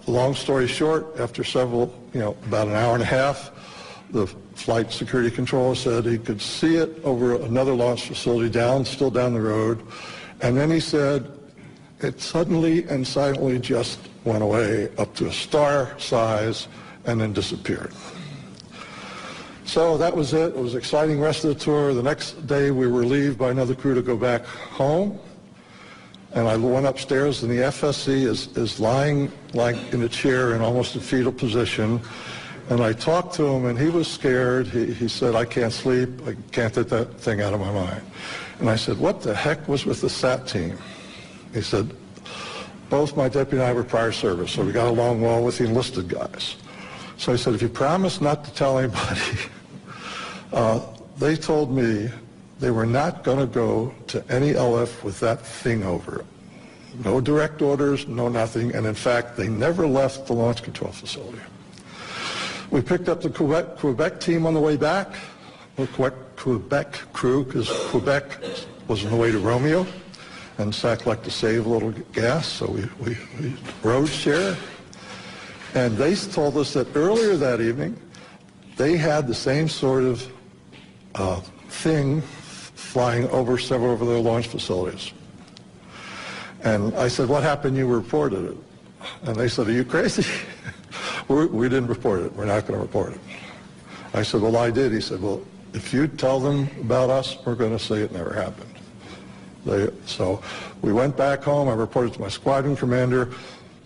long story short, after several, about an hour and a half, the flight security controller said he could see it over another launch facility still down the road. And then he said it suddenly and silently just went away up to a star size and then disappeared. So that was it. It was an exciting rest of the tour. The next day we were relieved by another crew to go back home. And I went upstairs, and the FSC is lying like in a chair in almost a fetal position. And I talked to him, and he was scared. He said, I can't sleep. I can't get that thing out of my mind. And I said, what the heck was with the SAT team? He said, both my deputy and I were prior service, so we got along well with the enlisted guys. So I said, if you promise not to tell anybody, they told me they were not going to go to any LF with that thing over it. No direct orders, no nothing, and in fact, they never left the launch control facility. We picked up the Quebec team on the way back, the Quebec crew, because Quebec was on the way to Romeo, and SAC liked to save a little gas, so we road share. And they told us that earlier that evening, they had the same sort of thing flying over several of their launch facilities. And I said, what happened? You reported it. And they said, are you crazy? We didn't report it. We're not going to report it. I said, well, I did. He said, well, if you tell them about us, we're going to say it never happened. So we went back home. I reported to my squadron commander.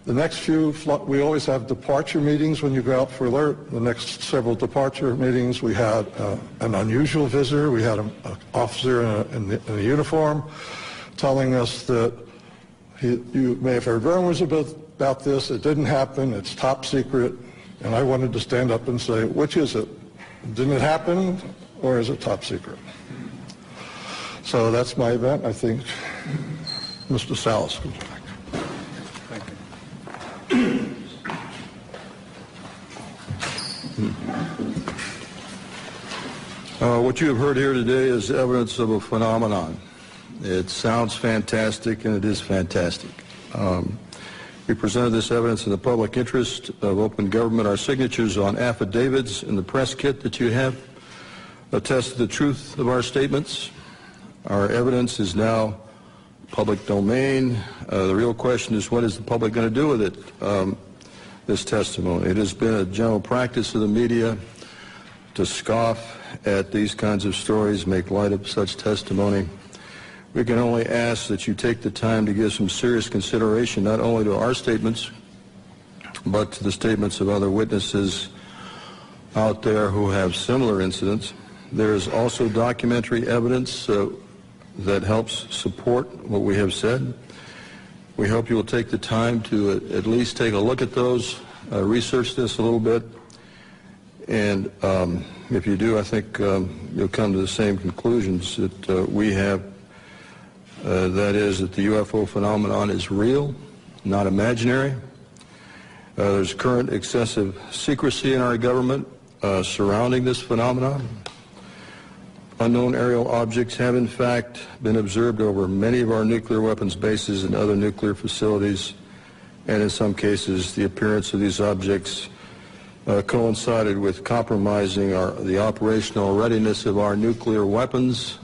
The next few, we always have departure meetings when you go out for alert. The next several departure meetings, we had an unusual visitor. We had an officer in a uniform telling us that you may have heard rumors about this. It didn't happen. It's top secret. And I wanted to stand up and say, which is it? Didn't it happen, or is it top secret? So that's my event. I think Mr. Salas comes back. What you have heard here today is evidence of a phenomenon. It sounds fantastic, and it is fantastic. We presented this evidence in the public interest of open government. Our signatures on affidavits in the press kit that you have attest to the truth of our statements. Our evidence is now public domain. The real question is, what is the public going to do with it, this testimony? It has been a general practice of the media to scoff at these kinds of stories, make light of such testimony. We can only ask that you take the time to give some serious consideration not only to our statements, but to the statements of other witnesses out there who have similar incidents. There is also documentary evidence that helps support what we have said. We hope you will take the time to at least take a look at those, research this a little bit, And if you do, I think you'll come to the same conclusions that we have. That is that the UFO phenomenon is real, not imaginary. There's current excessive secrecy in our government surrounding this phenomenon. Unknown aerial objects have in fact been observed over many of our nuclear weapons bases and other nuclear facilities, and in some cases the appearance of these objects coincided with compromising the operational readiness of our nuclear weapons.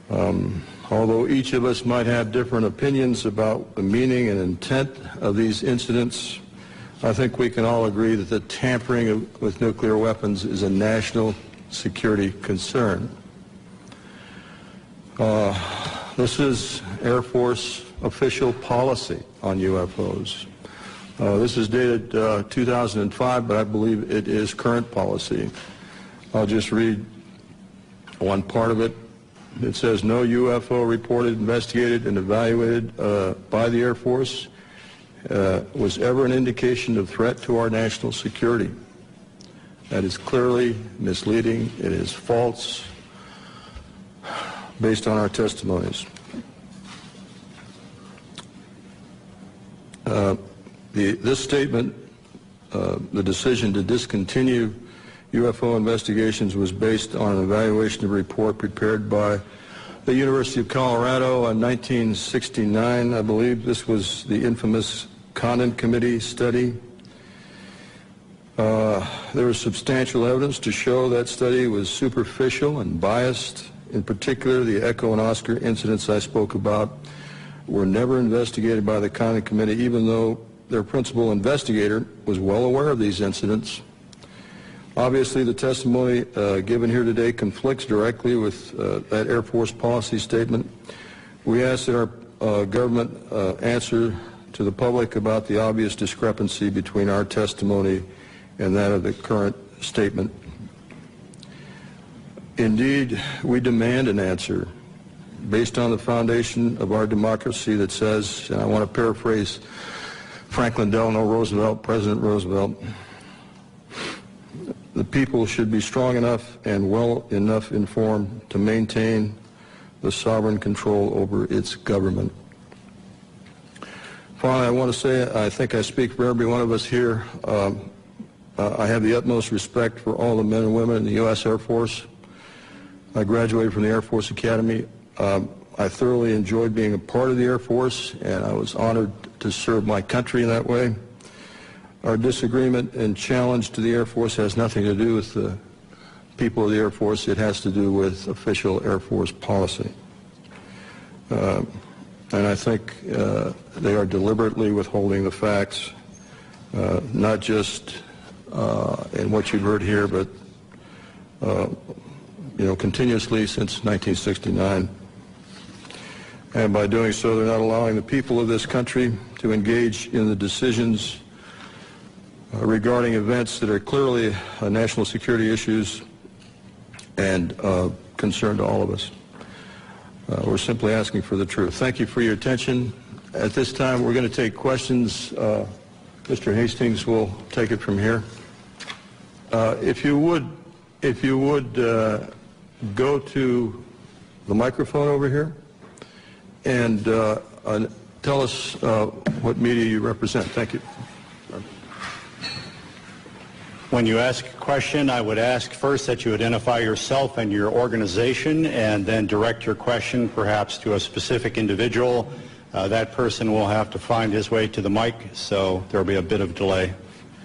Although each of us might have different opinions about the meaning and intent of these incidents, I think we can all agree that the tampering with nuclear weapons is a national security concern. This is Air Force official policy on UFOs. This is dated 2005, but I believe it is current policy. I'll just read one part of it. It says, no UFO reported, investigated, and evaluated by the Air Force was ever an indication of threat to our national security. That is clearly misleading. It is false based on our testimonies. This statement, the decision to discontinue UFO investigations, was based on an evaluation of a report prepared by the University of Colorado in 1969. I believe this was the infamous Conf Committee study. There was substantial evidence to show that study was superficial and biased. In particular, the Echo and Oscar incidents I spoke about were never investigated by the Conf Committee, even though their principal investigator was well aware of these incidents. Obviously, the testimony given here today conflicts directly with that Air Force policy statement. We ask that our government answer to the public about the obvious discrepancy between our testimony and that of the current statement. Indeed, we demand an answer based on the foundation of our democracy that says, and I want to paraphrase Franklin Delano Roosevelt, President Roosevelt, the people should be strong enough and well enough informed to maintain the sovereign control over its government. Finally, I want to say, I think I speak for every one of us here, I have the utmost respect for all the men and women in the U.S. Air Force. I graduated from the Air Force Academy. I thoroughly enjoyed being a part of the Air Force, and I was honored to serve my country in that way. Our disagreement and challenge to the Air Force has nothing to do with the people of the Air Force. It has to do with official Air Force policy. And I think they are deliberately withholding the facts, not just in what you've heard here, but continuously since 1969. And by doing so, they're not allowing the people of this country to engage in the decisions regarding events that are clearly national security issues and concern to all of us. We're simply asking for the truth. Thank you for your attention. At this time, we're going to take questions. Mr. Hastings will take it from here. If you would go to the microphone over here and tell us what media you represent. Thank you. When you ask a question, I would ask first that you identify yourself and your organization, and then direct your question perhaps to a specific individual. That person will have to find his way to the mic, so there will be a bit of delay.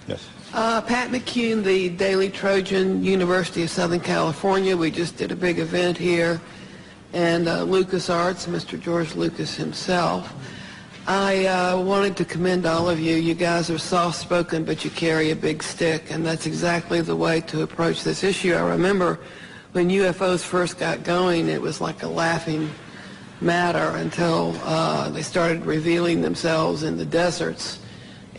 Yes. Pat McCune, the Daily Trojan, University of Southern California. We just did a big event here, and LucasArts, Mr. George Lucas himself. I wanted to commend all of you. You guys are soft-spoken, but you carry a big stick, and that's exactly the way to approach this issue. I remember when UFOs first got going, it was like a laughing matter until they started revealing themselves in the deserts,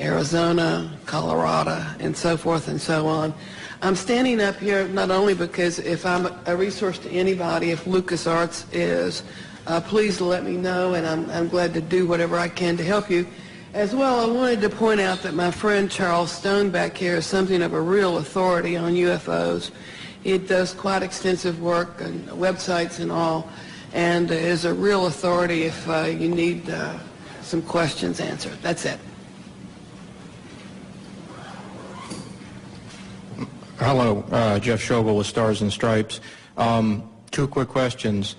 Arizona, Colorado, and so forth and so on. I'm standing up here not only because if I'm a resource to anybody, if LucasArts is, please let me know, and I'm glad to do whatever I can to help you. As well, I wanted to point out that my friend Charles Stone back here is something of a real authority on UFOs. He does quite extensive work on websites and all, and is a real authority if you need some questions answered. That's it. Hello, Jeff Schogel with Stars and Stripes. Two quick questions.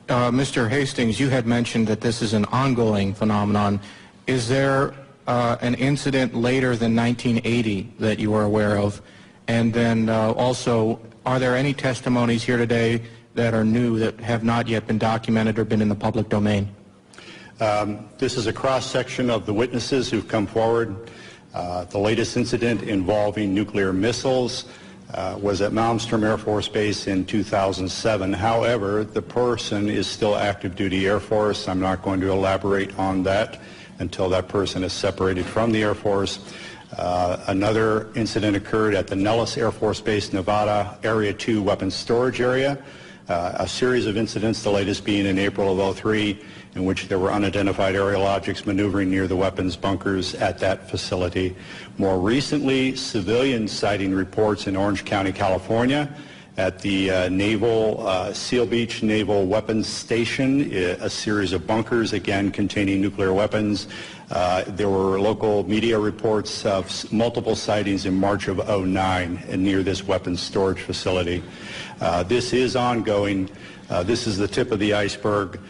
Mr. Hastings, you had mentioned that this is an ongoing phenomenon. Is there an incident later than 1980 that you are aware of? And then also, are there any testimonies here today that are new that have not yet been documented or been in the public domain? This is a cross-section of the witnesses who've come forward. The latest incident involving nuclear missiles was at Malmstrom Air Force Base in 2007. However, the person is still active duty Air Force. I'm not going to elaborate on that until that person is separated from the Air Force. Another incident occurred at the Nellis Air Force Base, Nevada, Area 2 weapons storage area. A series of incidents, the latest being in April of 2003, in which there were unidentified aerial objects maneuvering near the weapons bunkers at that facility. More recently, civilian sighting reports in Orange County, California, at the Naval Seal Beach Naval Weapons Station, a series of bunkers, again containing nuclear weapons. There were local media reports of multiple sightings in March of 2009 near this weapons storage facility. This is ongoing. This is the tip of the iceberg.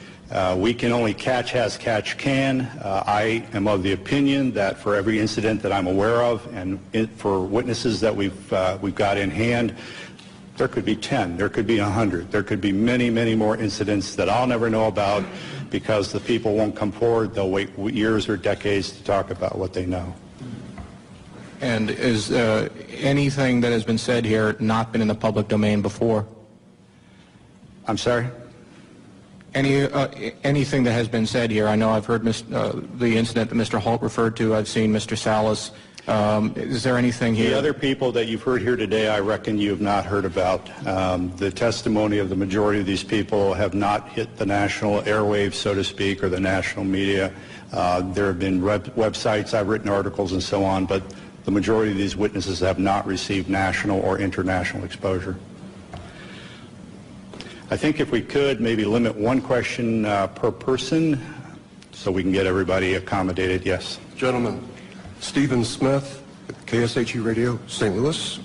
We can only catch as catch can. I am of the opinion that for every incident that I'm aware of, and for witnesses that we've got in hand, there could be 10, there could be 100, there could be many, many more incidents that I'll never know about because the people won't come forward. They'll wait years or decades to talk about what they know. And is anything that has been said here not been in the public domain before? I'm sorry? Anything that has been said here, I know I've heard the incident that Mr. Holt referred to, I've seen Mr. Salas. Is there anything here? The other people that you've heard here today, I reckon you have not heard about. The testimony of the majority of these people have not hit the national airwaves, so to speak, or the national media. There have been websites, I've written articles and so on, but the majority of these witnesses have not received national or international exposure. I think if we could maybe limit one question per person so we can get everybody accommodated. Yes. Gentlemen, Stephen Smith, KSHE Radio, St. Louis.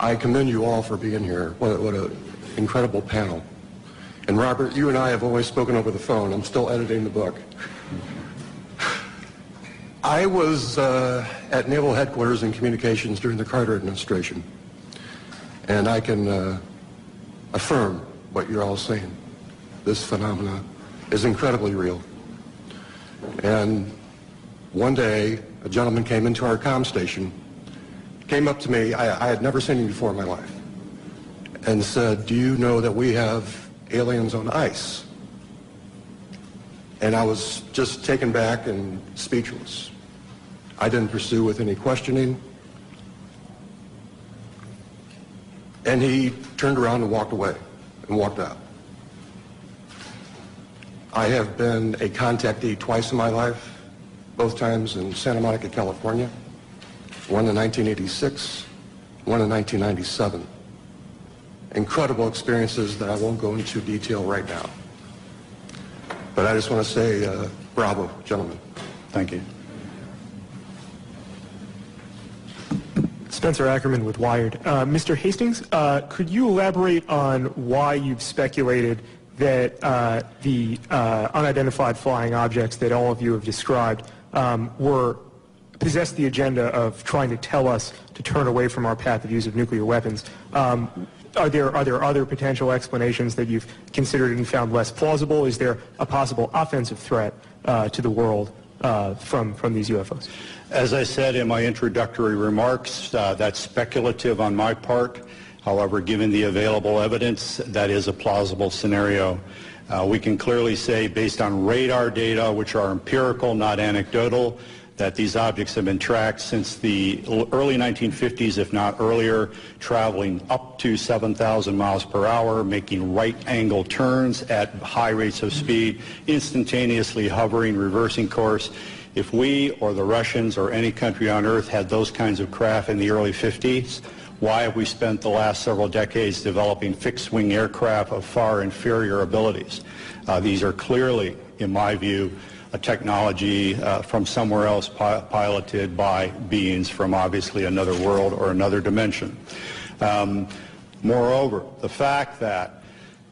I commend you all for being here. What an incredible panel. And Robert, you and I have always spoken over the phone. I'm still editing the book. I was at Naval Headquarters in Communications during the Carter administration. And I can affirm what you're all saying. This phenomena is incredibly real. And one day, a gentleman came into our comm station, came up to me, I had never seen him before in my life, and said, "Do you know that we have aliens on ice?" And I was just taken back and speechless. I didn't pursue with any questioning. And he turned around and walked away and walked out. I have been a contactee twice in my life, both times in Santa Monica, California, one in 1986, one in 1997. Incredible experiences that I won't go into detail right now. But I just want to say, bravo, gentlemen. Thank you. Spencer Ackerman with Wired. Mr. Hastings, could you elaborate on why you've speculated that the unidentified flying objects that all of you have described possessed the agenda of trying to tell us to turn away from our path of use of nuclear weapons? Are there other potential explanations that you've considered and found less plausible? Is there a possible offensive threat to the world from these UFOs? As I said in my introductory remarks, that's speculative on my part. However, given the available evidence, that is a plausible scenario. We can clearly say, based on radar data, which are empirical, not anecdotal, that these objects have been tracked since the early 1950s, if not earlier, traveling up to 7,000 miles per hour, making right-angle turns at high rates of speed, instantaneously hovering, reversing course. If we or the Russians or any country on earth had those kinds of craft in the early 50s, why have we spent the last several decades developing fixed-wing aircraft of far inferior abilities? These are clearly, in my view, a technology from somewhere else piloted by beings from obviously another world or another dimension. Moreover, the fact that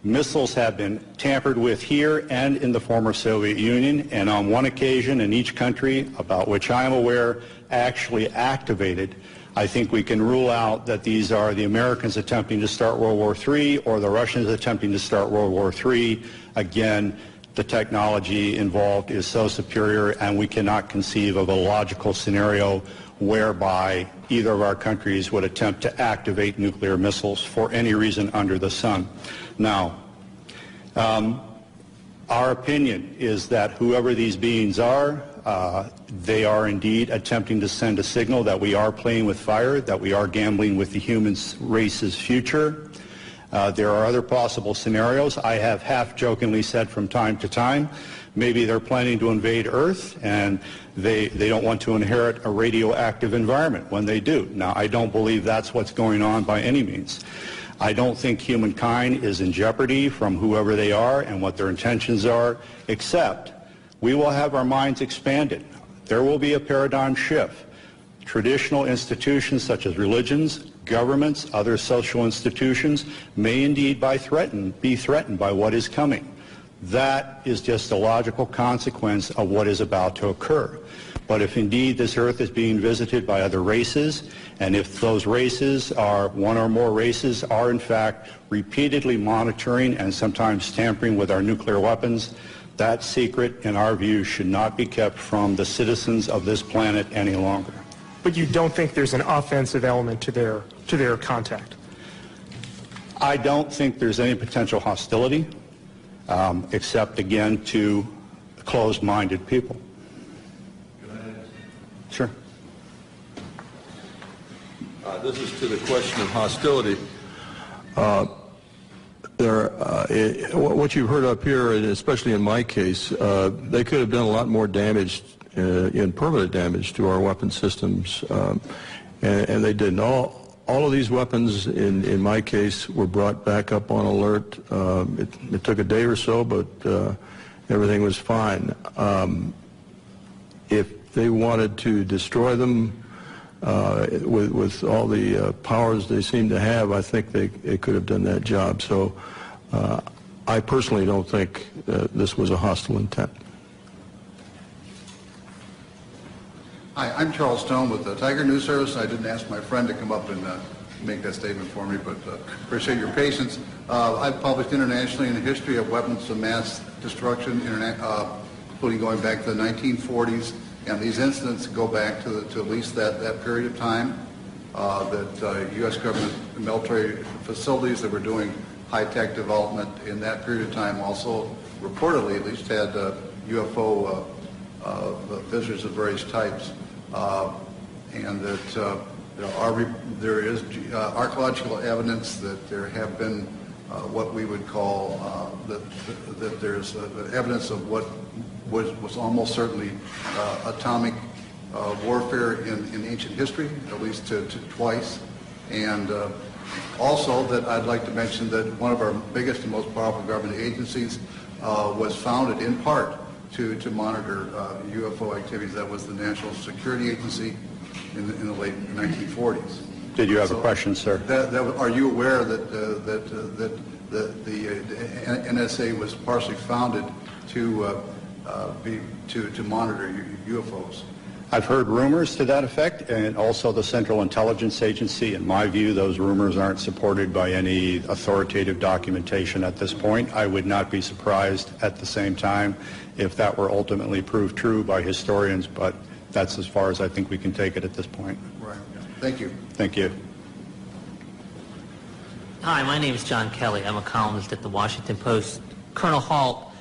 missiles have been tampered with here and in the former Soviet Union, and on one occasion in each country about which I am aware actually activated, I think we can rule out that these are the Americans attempting to start World War III or the Russians attempting to start World War III. Again, the technology involved is so superior, and we cannot conceive of a logical scenario whereby either of our countries would attempt to activate nuclear missiles for any reason under the sun. Now, our opinion is that whoever these beings are, they are indeed attempting to send a signal that we are playing with fire, that we are gambling with the human race's future. There are other possible scenarios. I have half-jokingly said from time to time, maybe they're planning to invade Earth and they don't want to inherit a radioactive environment when they do. Now, I don't believe that's what's going on by any means. I don't think humankind is in jeopardy from whoever they are and what their intentions are, except we will have our minds expanded. There will be a paradigm shift. Traditional institutions such as religions, governments, other social institutions may indeed be threatened by what is coming. That is just a logical consequence of what is about to occur. But if indeed this earth is being visited by other races, and if those races are, one or more races, are in fact repeatedly monitoring and sometimes tampering with our nuclear weapons, that secret, in our view, should not be kept from the citizens of this planet any longer. But you don't think there's an offensive element to their contact? I don't think there's any potential hostility, except, again, to closed-minded people. Sure. This is to the question of hostility. What you've heard up here, and especially in my case, they could have done a lot more damage, in permanent damage to our weapon systems, and they didn't. All of these weapons, in my case, were brought back up on alert. It took a day or so, but everything was fine. If they wanted to destroy them with all the powers they seem to have, I think they could have done that job. So I personally don't think this was a hostile intent. Hi, I'm Charles Stone with the Tiger News Service. I didn't ask my friend to come up and make that statement for me, but appreciate your patience. I've published internationally in the history of weapons of mass destruction, including going back to the 1940s, and these incidents go back to at least that period of time, that U.S. government military facilities that were doing high-tech development in that period of time also reportedly at least had U.F.O. visitors of various types, and that there is archaeological evidence that there have been what we would call that there's evidence of what was almost certainly atomic warfare in ancient history, at least twice, and also that I'd like to mention that one of our biggest and most powerful government agencies was founded in part to monitor U.F.O. activities. That was the National Security Agency in the late 1940s. Did you have a question, sir? Are you aware that the NSA was partially founded to monitor UFOs? I've heard rumors to that effect, and also the Central Intelligence Agency. In my view, those rumors aren't supported by any authoritative documentation at this point. I would not be surprised at the same time if that were ultimately proved true by historians, but that's as far as I think we can take it at this point. Right. Thank you. Thank you. Hi, my name is John Kelly. I'm a columnist at the Washington Post. Colonel Halt,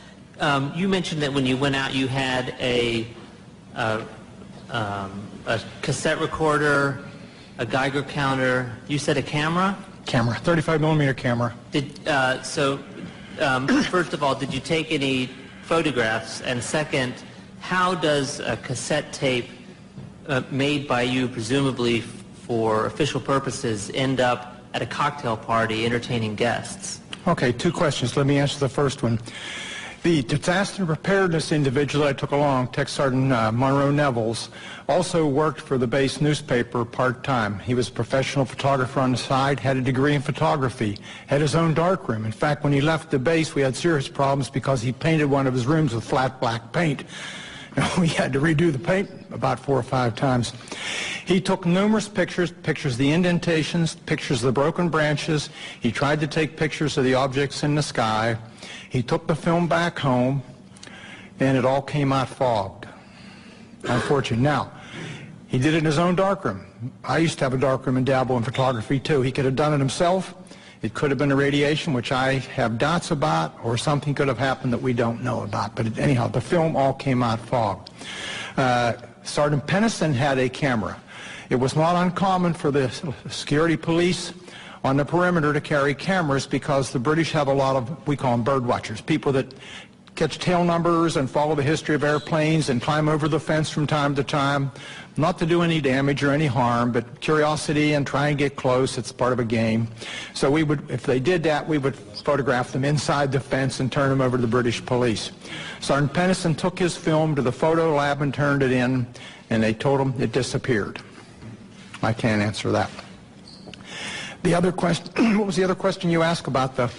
you mentioned that when you went out you had a cassette recorder, a Geiger counter. You said a camera? Camera, 35 millimeter camera. First of all, did you take any photographs? And second, how does a cassette tape made by you, presumably for official purposes, end up at a cocktail party entertaining guests? Okay, two questions. Let me answer the first one. The disaster preparedness individual I took along, Tech Sergeant Monroe Nevels, also worked for the base newspaper part-time. He was a professional photographer on the side, had a degree in photography, had his own darkroom. In fact, when he left the base, we had serious problems because he painted one of his rooms with flat black paint. We had to redo the paint about 4 or 5 times. He took numerous pictures of the indentations, pictures of the broken branches. He tried to take pictures of the objects in the sky. He took the film back home, and it all came out fogged. Unfortunately. Now, he did it in his own darkroom. I used to have a darkroom and dabble in photography, too. He could have done it himself. It could have been a radiation, which I have doubts about, or something could have happened that we don't know about. But anyhow, the film all came out fogged. Sergeant Pennison had a camera. It was not uncommon for the security police on the perimeter to carry cameras because the British have a lot of, we call them bird watchers, people that catch tail numbers and follow the history of airplanes and climb over the fence from time to time, not to do any damage or any harm, but curiosity and try and get close. It's part of a game. So we would, if they did that, we would photograph them inside the fence and turn them over to the British police. Sergeant Pennison took his film to the photo lab and turned it in, and they told him it disappeared. I can't answer that. The other question, what was the other question you asked about the...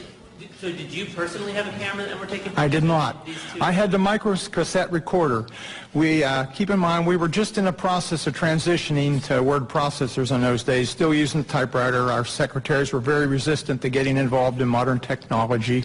So did you personally have a camera that were taking pictures? I did not. I had the microcassette recorder. We, keep in mind, we were just in the process of transitioning to word processors in those days, still using the typewriter. Our secretaries were very resistant to getting involved in modern technology.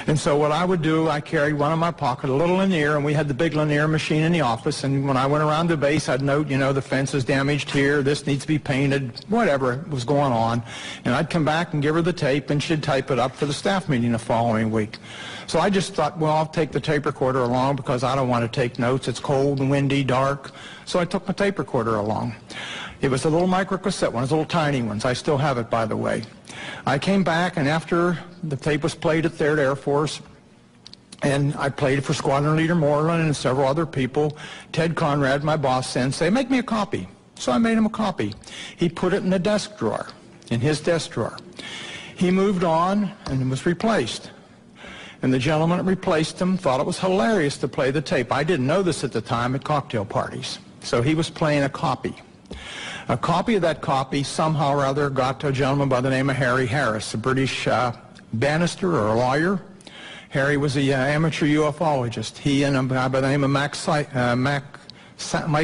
And so what I would do, I carried one in my pocket, a little linear, and we had the big linear machine in the office, and when I went around the base, I'd note, you know, the fence is damaged here, this needs to be painted, whatever was going on. And I'd come back and give her the tape, and she'd type it up for the staff meeting the following week. So I just thought, well, I'll take the tape recorder along because I don't want to take notes. It's cold and windy, dark. So I took my tape recorder along. It was a little microcassette one, little tiny ones. I still have it, by the way. I came back, and after the tape was played at 3rd Air Force, and I played it for Squadron Leader Moreland and several other people, Ted Conrad, my boss, said, make me a copy. So I made him a copy. He put it in the desk drawer, in his desk drawer. He moved on and was replaced. And the gentleman that replaced him thought it was hilarious to play the tape. I didn't know this at the time at cocktail parties. So he was playing a copy. A copy of that copy somehow or other got to a gentleman by the name of Harry Harris, a British barrister or a lawyer. Harry was an amateur ufologist. He and a guy by the name of Mike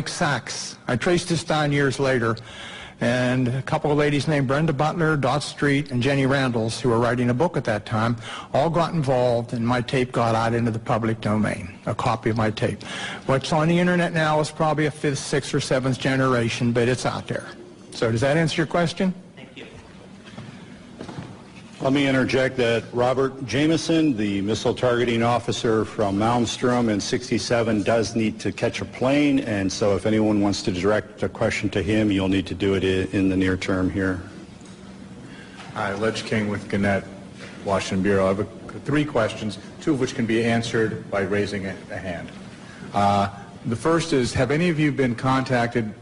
Sachs. I traced this down years later. And a couple of ladies named Brenda Butler, Dot Street, and Jenny Randalls, who were writing a book at that time, all got involved, and my tape got out into the public domain, a copy of my tape. What's on the internet now is probably a 5th, 6th, or 7th generation, but it's out there. So does that answer your question? Thank you. Let me interject that Robert Jameson, the missile targeting officer from Malmstrom in 67, does need to catch a plane, and so if anyone wants to direct a question to him, you'll need to do it in the near term here. Hi, Ledge King with Gannett, Washington Bureau. I have 3 questions, 2 of which can be answered by raising a hand. The first is, have any of you been contacted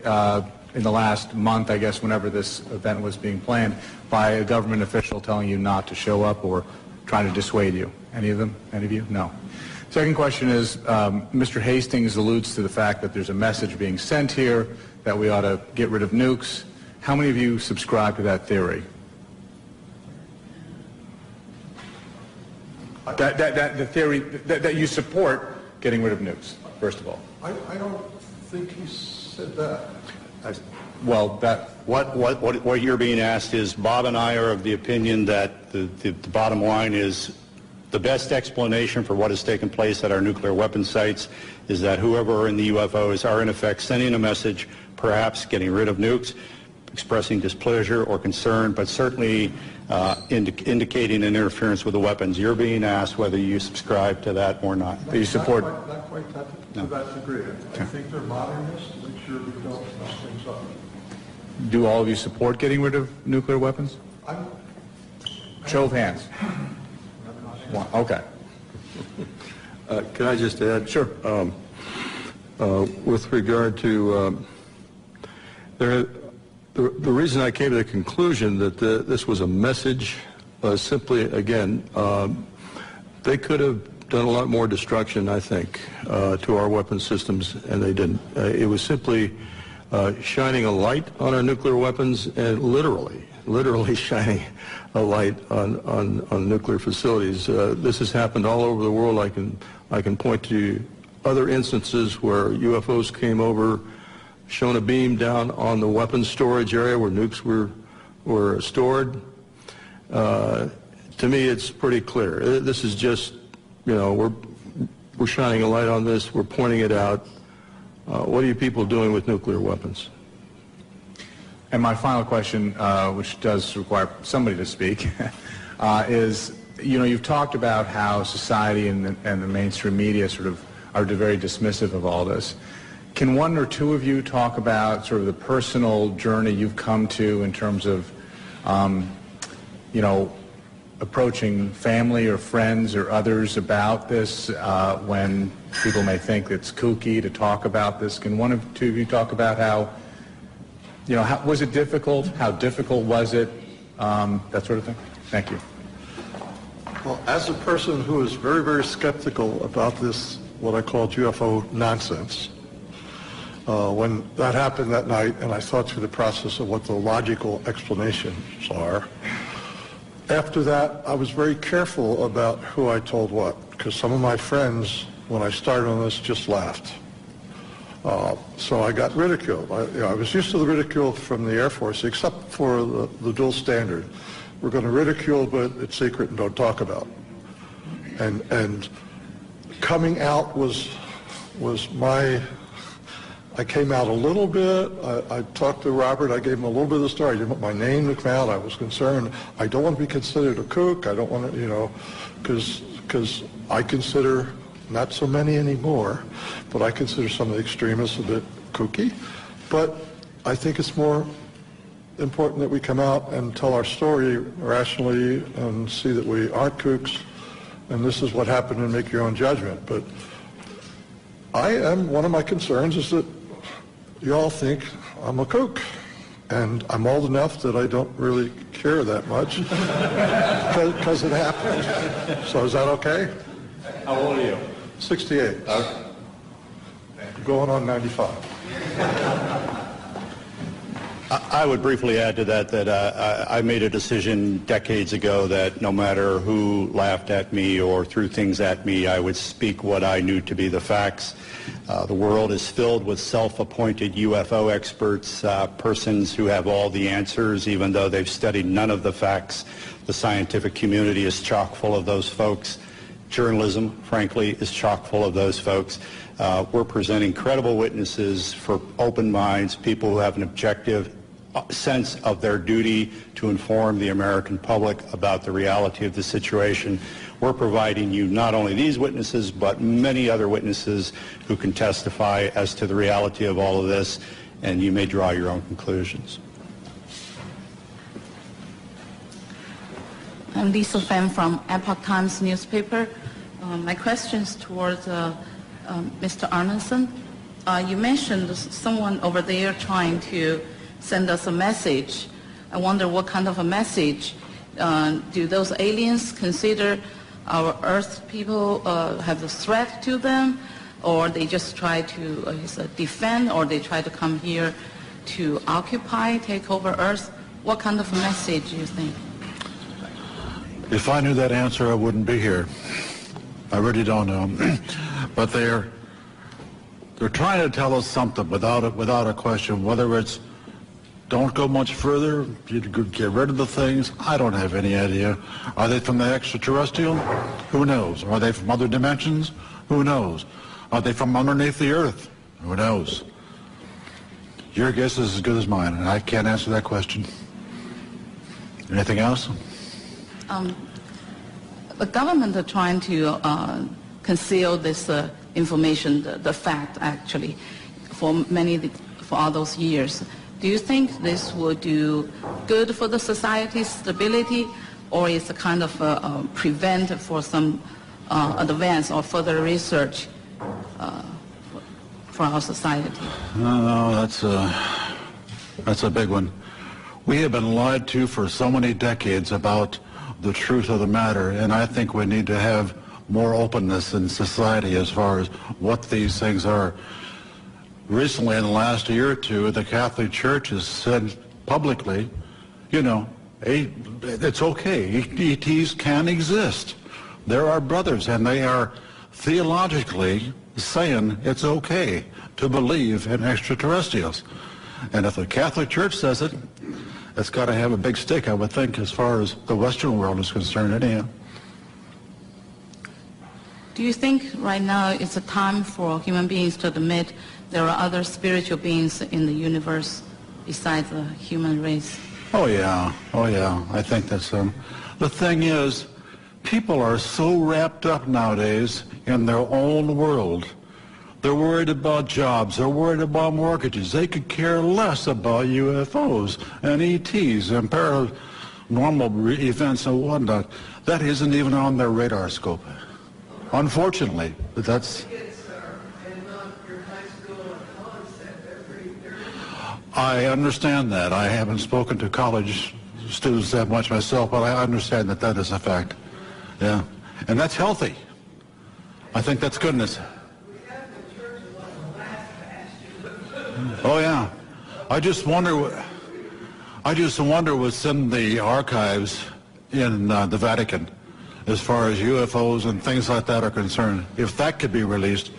in the last month, I guess, whenever this event was being planned, by a government official telling you not to show up or trying to dissuade you? Any of them? Any of you? No. Second question is, Mr. Hastings alludes to the fact that there's a message being sent here that we ought to get rid of nukes. How many of you subscribe to that theory? The theory that you support getting rid of nukes, first of all. I don't think he said that. Well, that... What you're being asked is, Bob and I are of the opinion that the bottom line is the best explanation for what has taken place at our nuclear weapons sites is that whoever are in the UFOs are in effect sending a message, perhaps getting rid of nukes, expressing displeasure or concern, but certainly indicating an interference with the weapons. You're being asked whether you subscribe to that or not. Do you support? Not quite to that degree. I think they're modernists to make sure we don't mess things up. Do all of you support getting rid of nuclear weapons? Show of hands. One. Okay. Can I just add? Sure. With regard to the reason I came to the conclusion that this was a message, simply, again, they could have done a lot more destruction, I think, to our weapon systems, and they didn't. It was simply shining a light on our nuclear weapons, and literally shining a light on nuclear facilities. This has happened all over the world. I can point to other instances where UFOs came over, shone a beam down on the weapons storage area where nukes were stored. To me, it's pretty clear. This is just, we're shining a light on this. We're pointing it out. What are you people doing with nuclear weapons? And my final question, which does require somebody to speak, is, you've talked about how society and the mainstream media sort of are very dismissive of all this. Can one or two of you talk about sort of the personal journey you've come to in terms of, approaching family or friends or others about this when people may think it's kooky to talk about this? Can one or two of you talk about how, was it difficult? How difficult was it? That sort of thing? Thank you. Well, as a person who is very, very skeptical about this, what I call UFO nonsense, when that happened that night and I thought through the process of what the logical explanations are, after that I was very careful about who I told what, because some of my friends, when I started on this, just laughed. So I got ridiculed. I was used to the ridicule from the Air Force, except for the dual standard. We're going to ridicule, but it's secret and don't talk about. And coming out was my, I came out a little bit. I talked to Robert. I gave him a little bit of the story. I didn't want my name to come out. I was concerned. I don't want to be considered a kook. I don't want to, because I consider, not so many anymore, but I consider some of the extremists a bit kooky. But I think it's more important that we come out and tell our story rationally and see that we aren't kooks and this is what happened and make your own judgment. But one of my concerns is that you all think I'm a kook. And I'm old enough that I don't really care that much because it happened. So is that okay? How old are you? 68. Going on 95. I would briefly add to that I made a decision decades ago that no matter who laughed at me or threw things at me, I would speak what I knew to be the facts. The world is filled with self-appointed UFO experts, persons who have all the answers, even though they've studied none of the facts. The scientific community is chock full of those folks. Journalism, frankly, is chock full of those folks. We're presenting credible witnesses for open minds, people who have an objective sense of their duty to inform the American public about the reality of the situation. We're providing you not only these witnesses, but many other witnesses who can testify as to the reality of all of this, and you may draw your own conclusions. I'm Lisa Fan from Epoch Times newspaper. My question is towards Mr. Arneson. You mentioned someone over there trying to send us a message. I wonder what kind of a message. Do those aliens consider our Earth people have a threat to them, or they just try to defend, or they try to come here to occupy, take over Earth? What kind of a message do you think? If I knew that answer, I wouldn't be here. I really don't know. But they're trying to tell us something without a question. Whether it's don't go much further, get rid of the things, I don't have any idea. Are they from the extraterrestrial? Who knows? Are they from other dimensions? Who knows? Are they from underneath the Earth? Who knows? Your guess is as good as mine, and I can't answer that question. Anything else? The government are trying to conceal this information, the fact actually, for all those years. Do you think this will do good for the society's stability, or is it kind of prevent for some advance or further research? for our society? No, that's a big one. We have been lied to for so many decades about the truth of the matter, and I think we need to have more openness in society as far as what these things are. Recently, in the last year or two, the Catholic Church has said publicly, you know, it's okay. ETs can exist. They're our brothers, and they are theologically saying it's okay to believe in extraterrestrials. And if the Catholic Church says it, it's got to have a big stick, I would think, as far as the Western world is concerned anyhow. Do you think right now it's a time for human beings to admit there are other spiritual beings in the universe besides the human race? Oh yeah. I think that's the thing is, people are so wrapped up nowadays in their own world. They're worried about jobs. They're worried about mortgages. They could care less about UFOs and ETs and paranormal events and whatnot. That isn't even on their radar scope. Unfortunately, that's... I understand that. I haven't spoken to college students that much myself, but I understand that that is a fact. Yeah. And that's healthy. I think that's goodness. Oh, yeah. I just wonder what's in the archives in the Vatican as far as UFOs and things like that are concerned. If that could be released,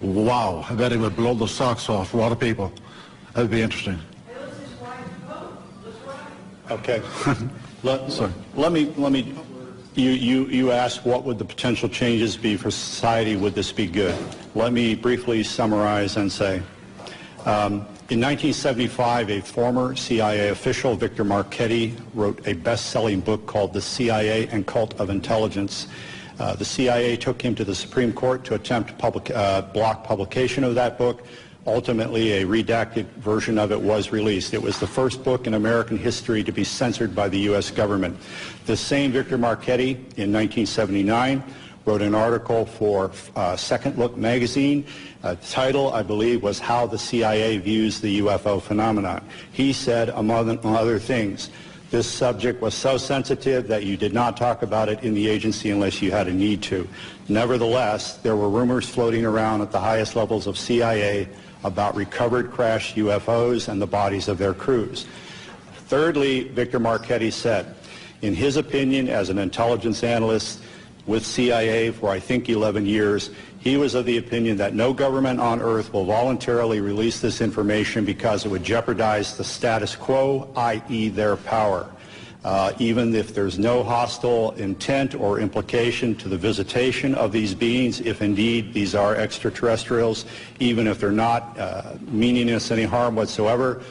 wow, I bet it would blow the socks off a lot of people. That'd be interesting. Okay. Let me. You asked what would the potential changes be for society? Would this be good? Let me briefly summarize and say, in 1975, a former CIA official, Victor Marchetti, wrote a best-selling book called The CIA and Cult of Intelligence. The CIA took him to the Supreme Court to attempt block publication of that book. Ultimately, a redacted version of it was released. It was the first book in American history to be censored by the U.S. government. The same Victor Marchetti, in 1979, wrote an article for Second Look magazine. The title, I believe, was How the CIA Views the UFO Phenomenon. He said, among other things, this subject was so sensitive that you did not talk about it in the agency unless you had a need to. Nevertheless, there were rumors floating around at the highest levels of CIA about recovered crashed UFOs and the bodies of their crews. Thirdly, Victor Marchetti said, in his opinion, as an intelligence analyst with CIA for I think 11 years, he was of the opinion that no government on earth will voluntarily release this information because it would jeopardize the status quo, i.e. their power. Even if there's no hostile intent or implication to the visitation of these beings, if indeed these are extraterrestrials, even if they're not meaning us any harm whatsoever,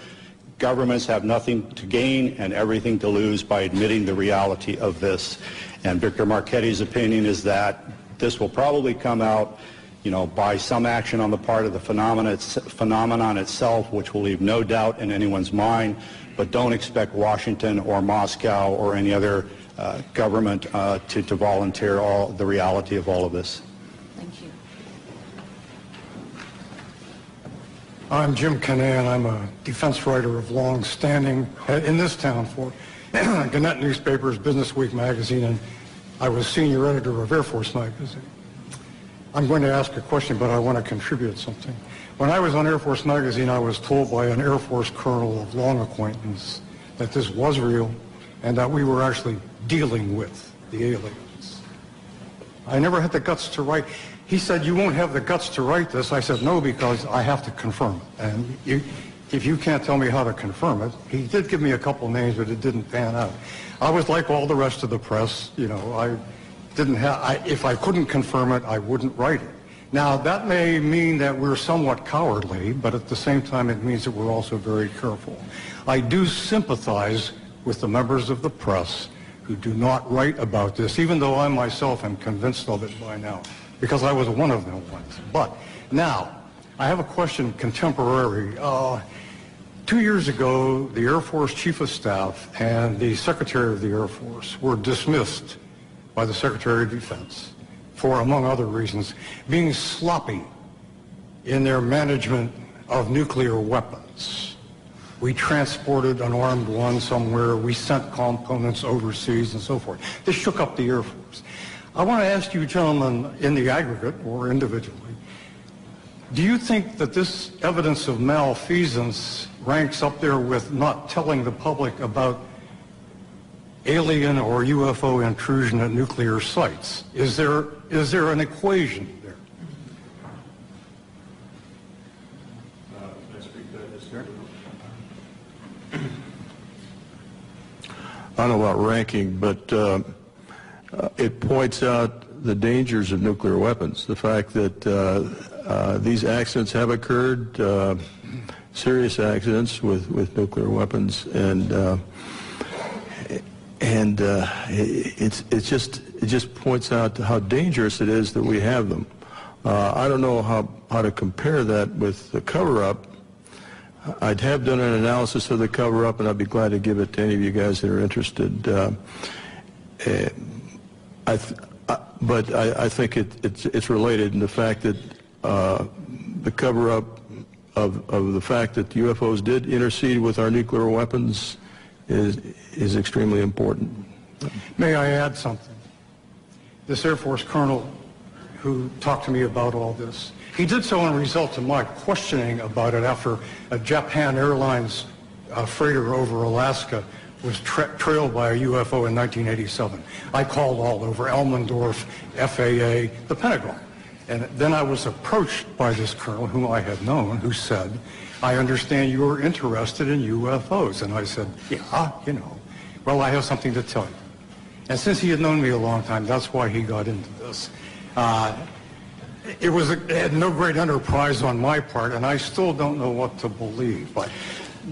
governments have nothing to gain and everything to lose by admitting the reality of this. And Victor Marchetti's opinion is that this will probably come out, by some action on the part of the phenomenon itself, which will leave no doubt in anyone's mind. But don't expect Washington or Moscow or any other government to volunteer the reality of all of this. Thank you. I'm Jim Canan. I'm a defense writer of long standing in this town for Gannett Newspapers, Business Week magazine, and I was senior editor of Air Force magazine. I'm going to ask a question, but I want to contribute something. When I was on Air Force magazine, I was told by an Air Force colonel of long acquaintance that this was real and that we were actually dealing with the aliens. I never had the guts to write. He said, you won't have the guts to write this. I said, no, because I have to confirm it. And if you can't tell me how to confirm it, he did give me a couple names, but it didn't pan out. I was like all the rest of the press, I didn't have, if I couldn't confirm it, I wouldn't write it. Now, that may mean that we're somewhat cowardly, but at the same time, it means that we're also very careful. I do sympathize with the members of the press who do not write about this, even though I myself am convinced of it by now, because I was one of them once. But now, I have a question contemporary. 2 years ago, the Air Force Chief of Staff and the Secretary of the Air Force were dismissed by the Secretary of Defense for, among other reasons, being sloppy in their management of nuclear weapons. We transported an armed one somewhere, we sent components overseas and so forth. This shook up the Air Force. I want to ask you gentlemen in the aggregate or individually, do you think that this evidence of malfeasance ranks up there with not telling the public about alien or UFO intrusion at nuclear sites? Is there an equation there? I don't know about ranking, but it points out the dangers of nuclear weapons. The fact that these accidents have occurred, serious accidents with nuclear weapons, and it just points out how dangerous it is that we have them. I don't know how to compare that with the cover-up. I'd have done an analysis of the cover-up, and I'd be glad to give it to any of you guys that are interested. But I think it's related in the fact that the cover-up of the fact that UFOs did intercede with our nuclear weapons is extremely important. May I add something? This Air Force colonel who talked to me about all this, he did so in result to my questioning about it after a Japan Airlines freighter over Alaska was trailed by a UFO in 1987. I called all over Elmendorf, FAA, the Pentagon. And then I was approached by this colonel whom I had known who said, I understand you are interested in UFOs. And I said, yeah, you know. Well, I have something to tell you. And since he had known me a long time, that's why he got into this. It had no great enterprise on my part, and I still don't know what to believe. But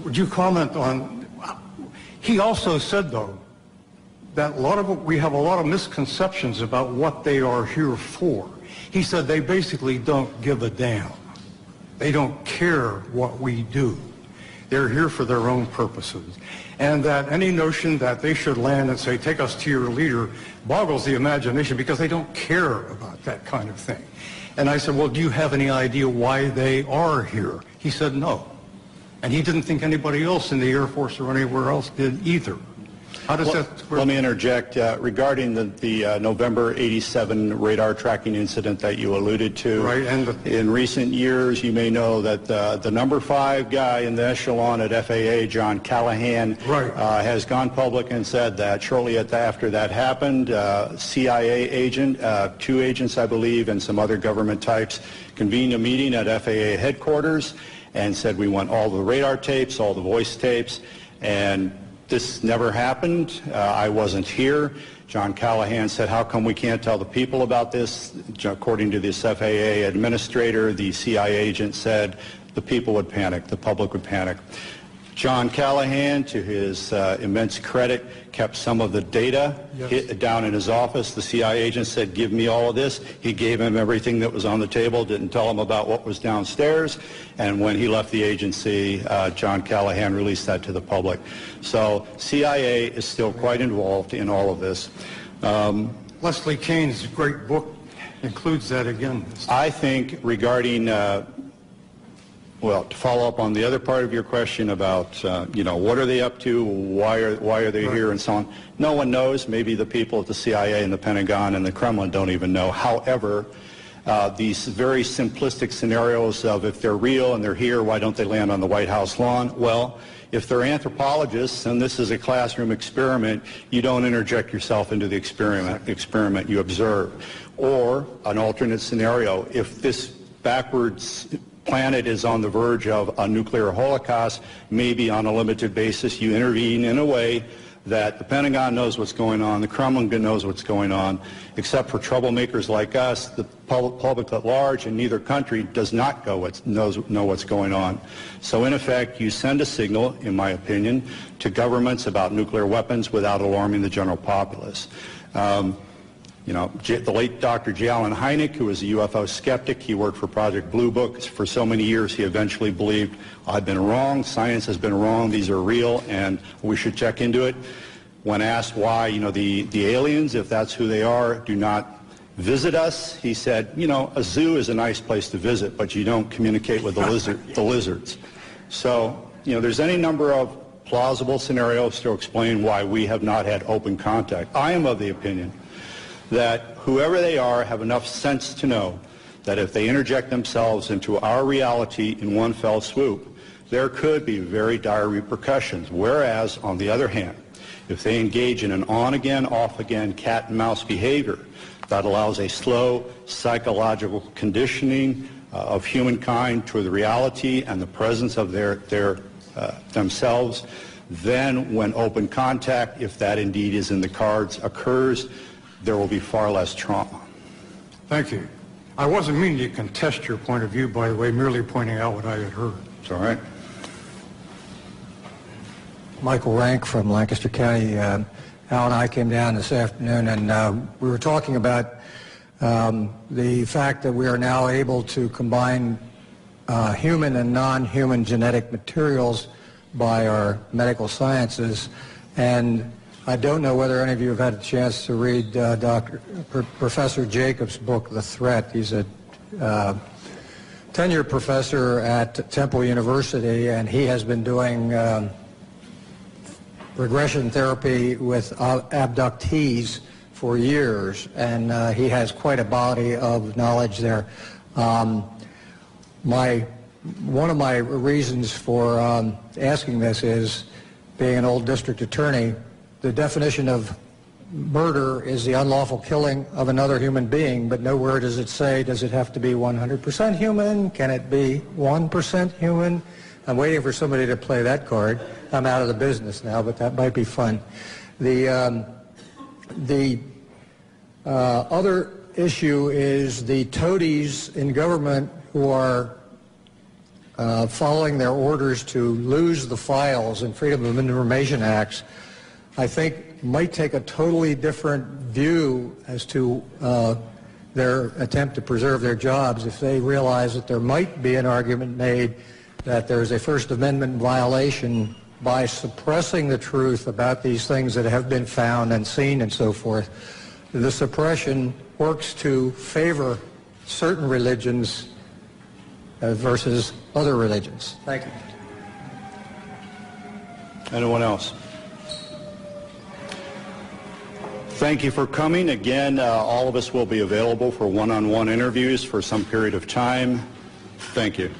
would you comment on... He also said, though, that we have a lot of misconceptions about what they are here for. He said they basically don't give a damn. They don't care what we do. They're here for their own purposes. And that any notion that they should land and say, take us to your leader, boggles the imagination because they don't care about that kind of thing. And I said, well, do you have any idea why they are here? He said, no. And he didn't think anybody else in the Air Force or anywhere else did either. How does that square? Let me interject regarding the November 87 radar tracking incident that you alluded to. Right, and in recent years, you may know that the number 5 guy in the echelon at FAA, John Callahan, has gone public and said that shortly after that happened, CIA agent, 2 agents, I believe, and some other government types convened a meeting at FAA headquarters and said we want all the radar tapes, all the voice tapes, and this never happened. I wasn't here. John Callahan said, how come we can't tell the people about this? According to this FAA administrator, the CIA agent said the people would panic, the public would panic. John Callahan, to his immense credit, kept some of the data down in his office. The CIA agent said, give me all of this. He gave him everything that was on the table, didn't tell him about what was downstairs. And when he left the agency, John Callahan released that to the public. So CIA is still quite involved in all of this. Leslie Kane's great book includes that again. I think regarding... well, to follow up on the other part of your question about, what are they up to, why are they here, and so on. No one knows. Maybe the people at the CIA and the Pentagon and the Kremlin don't even know. However, these very simplistic scenarios of if they're real and they're here, why don't they land on the White House lawn? Well, if they're anthropologists and this is a classroom experiment, you don't interject yourself into the experiment you observe. Or an alternate scenario, if this backwards planet is on the verge of a nuclear holocaust, maybe on a limited basis you intervene in a way that the Pentagon knows what's going on, the Kremlin knows what's going on, except for troublemakers like us, the public at large in neither country does not know what's going on. So in effect, you send a signal, in my opinion, to governments about nuclear weapons without alarming the general populace. The late Dr. J. Allen Hynek, who was a UFO skeptic, he worked for Project Blue Book. For so many years, he eventually believed, I've been wrong, science has been wrong, these are real, and we should check into it. When asked why, the aliens, if that's who they are, do not visit us. He said, you know, a zoo is a nice place to visit, but you don't communicate with the lizards. So, you know, there's any number of plausible scenarios to explain why we have not had open contact. I am of the opinion that whoever they are have enough sense to know that if they interject themselves into our reality in one fell swoop, there could be very dire repercussions. Whereas, on the other hand, if they engage in an on-again, off-again cat-and-mouse behavior that allows a slow psychological conditioning of humankind to the reality and the presence of themselves, then when open contact, if that indeed is in the cards, occurs, there will be far less trauma. Thank you. I wasn't meaning to contest your point of view, by the way, merely pointing out what I had heard. It's all right. Michael Rank from Lancaster County. Al and I came down this afternoon, and we were talking about the fact that we are now able to combine human and non-human genetic materials by our medical sciences. And I don't know whether any of you have had a chance to read Professor Jacobs' book, The Threat. He's a tenured professor at Temple University, and he has been doing regression therapy with abductees for years, and he has quite a body of knowledge there. One of my reasons for asking this is, being an old district attorney, the definition of murder is the unlawful killing of another human being, but nowhere does it say, does it have to be 100% human? Can it be 1% human? I'm waiting for somebody to play that card. I'm out of the business now, but that might be fun. The other issue is the toadies in government who are following their orders to lose the files in Freedom of Information Acts, I think might take a totally different view as to their attempt to preserve their jobs if they realize that there might be an argument made that there's a First Amendment violation by suppressing the truth about these things that have been found and seen and so forth. The suppression works to favor certain religions versus other religions. Thank you. Anyone else? Thank you for coming. Again, all of us will be available for one-on-one interviews for some period of time. Thank you.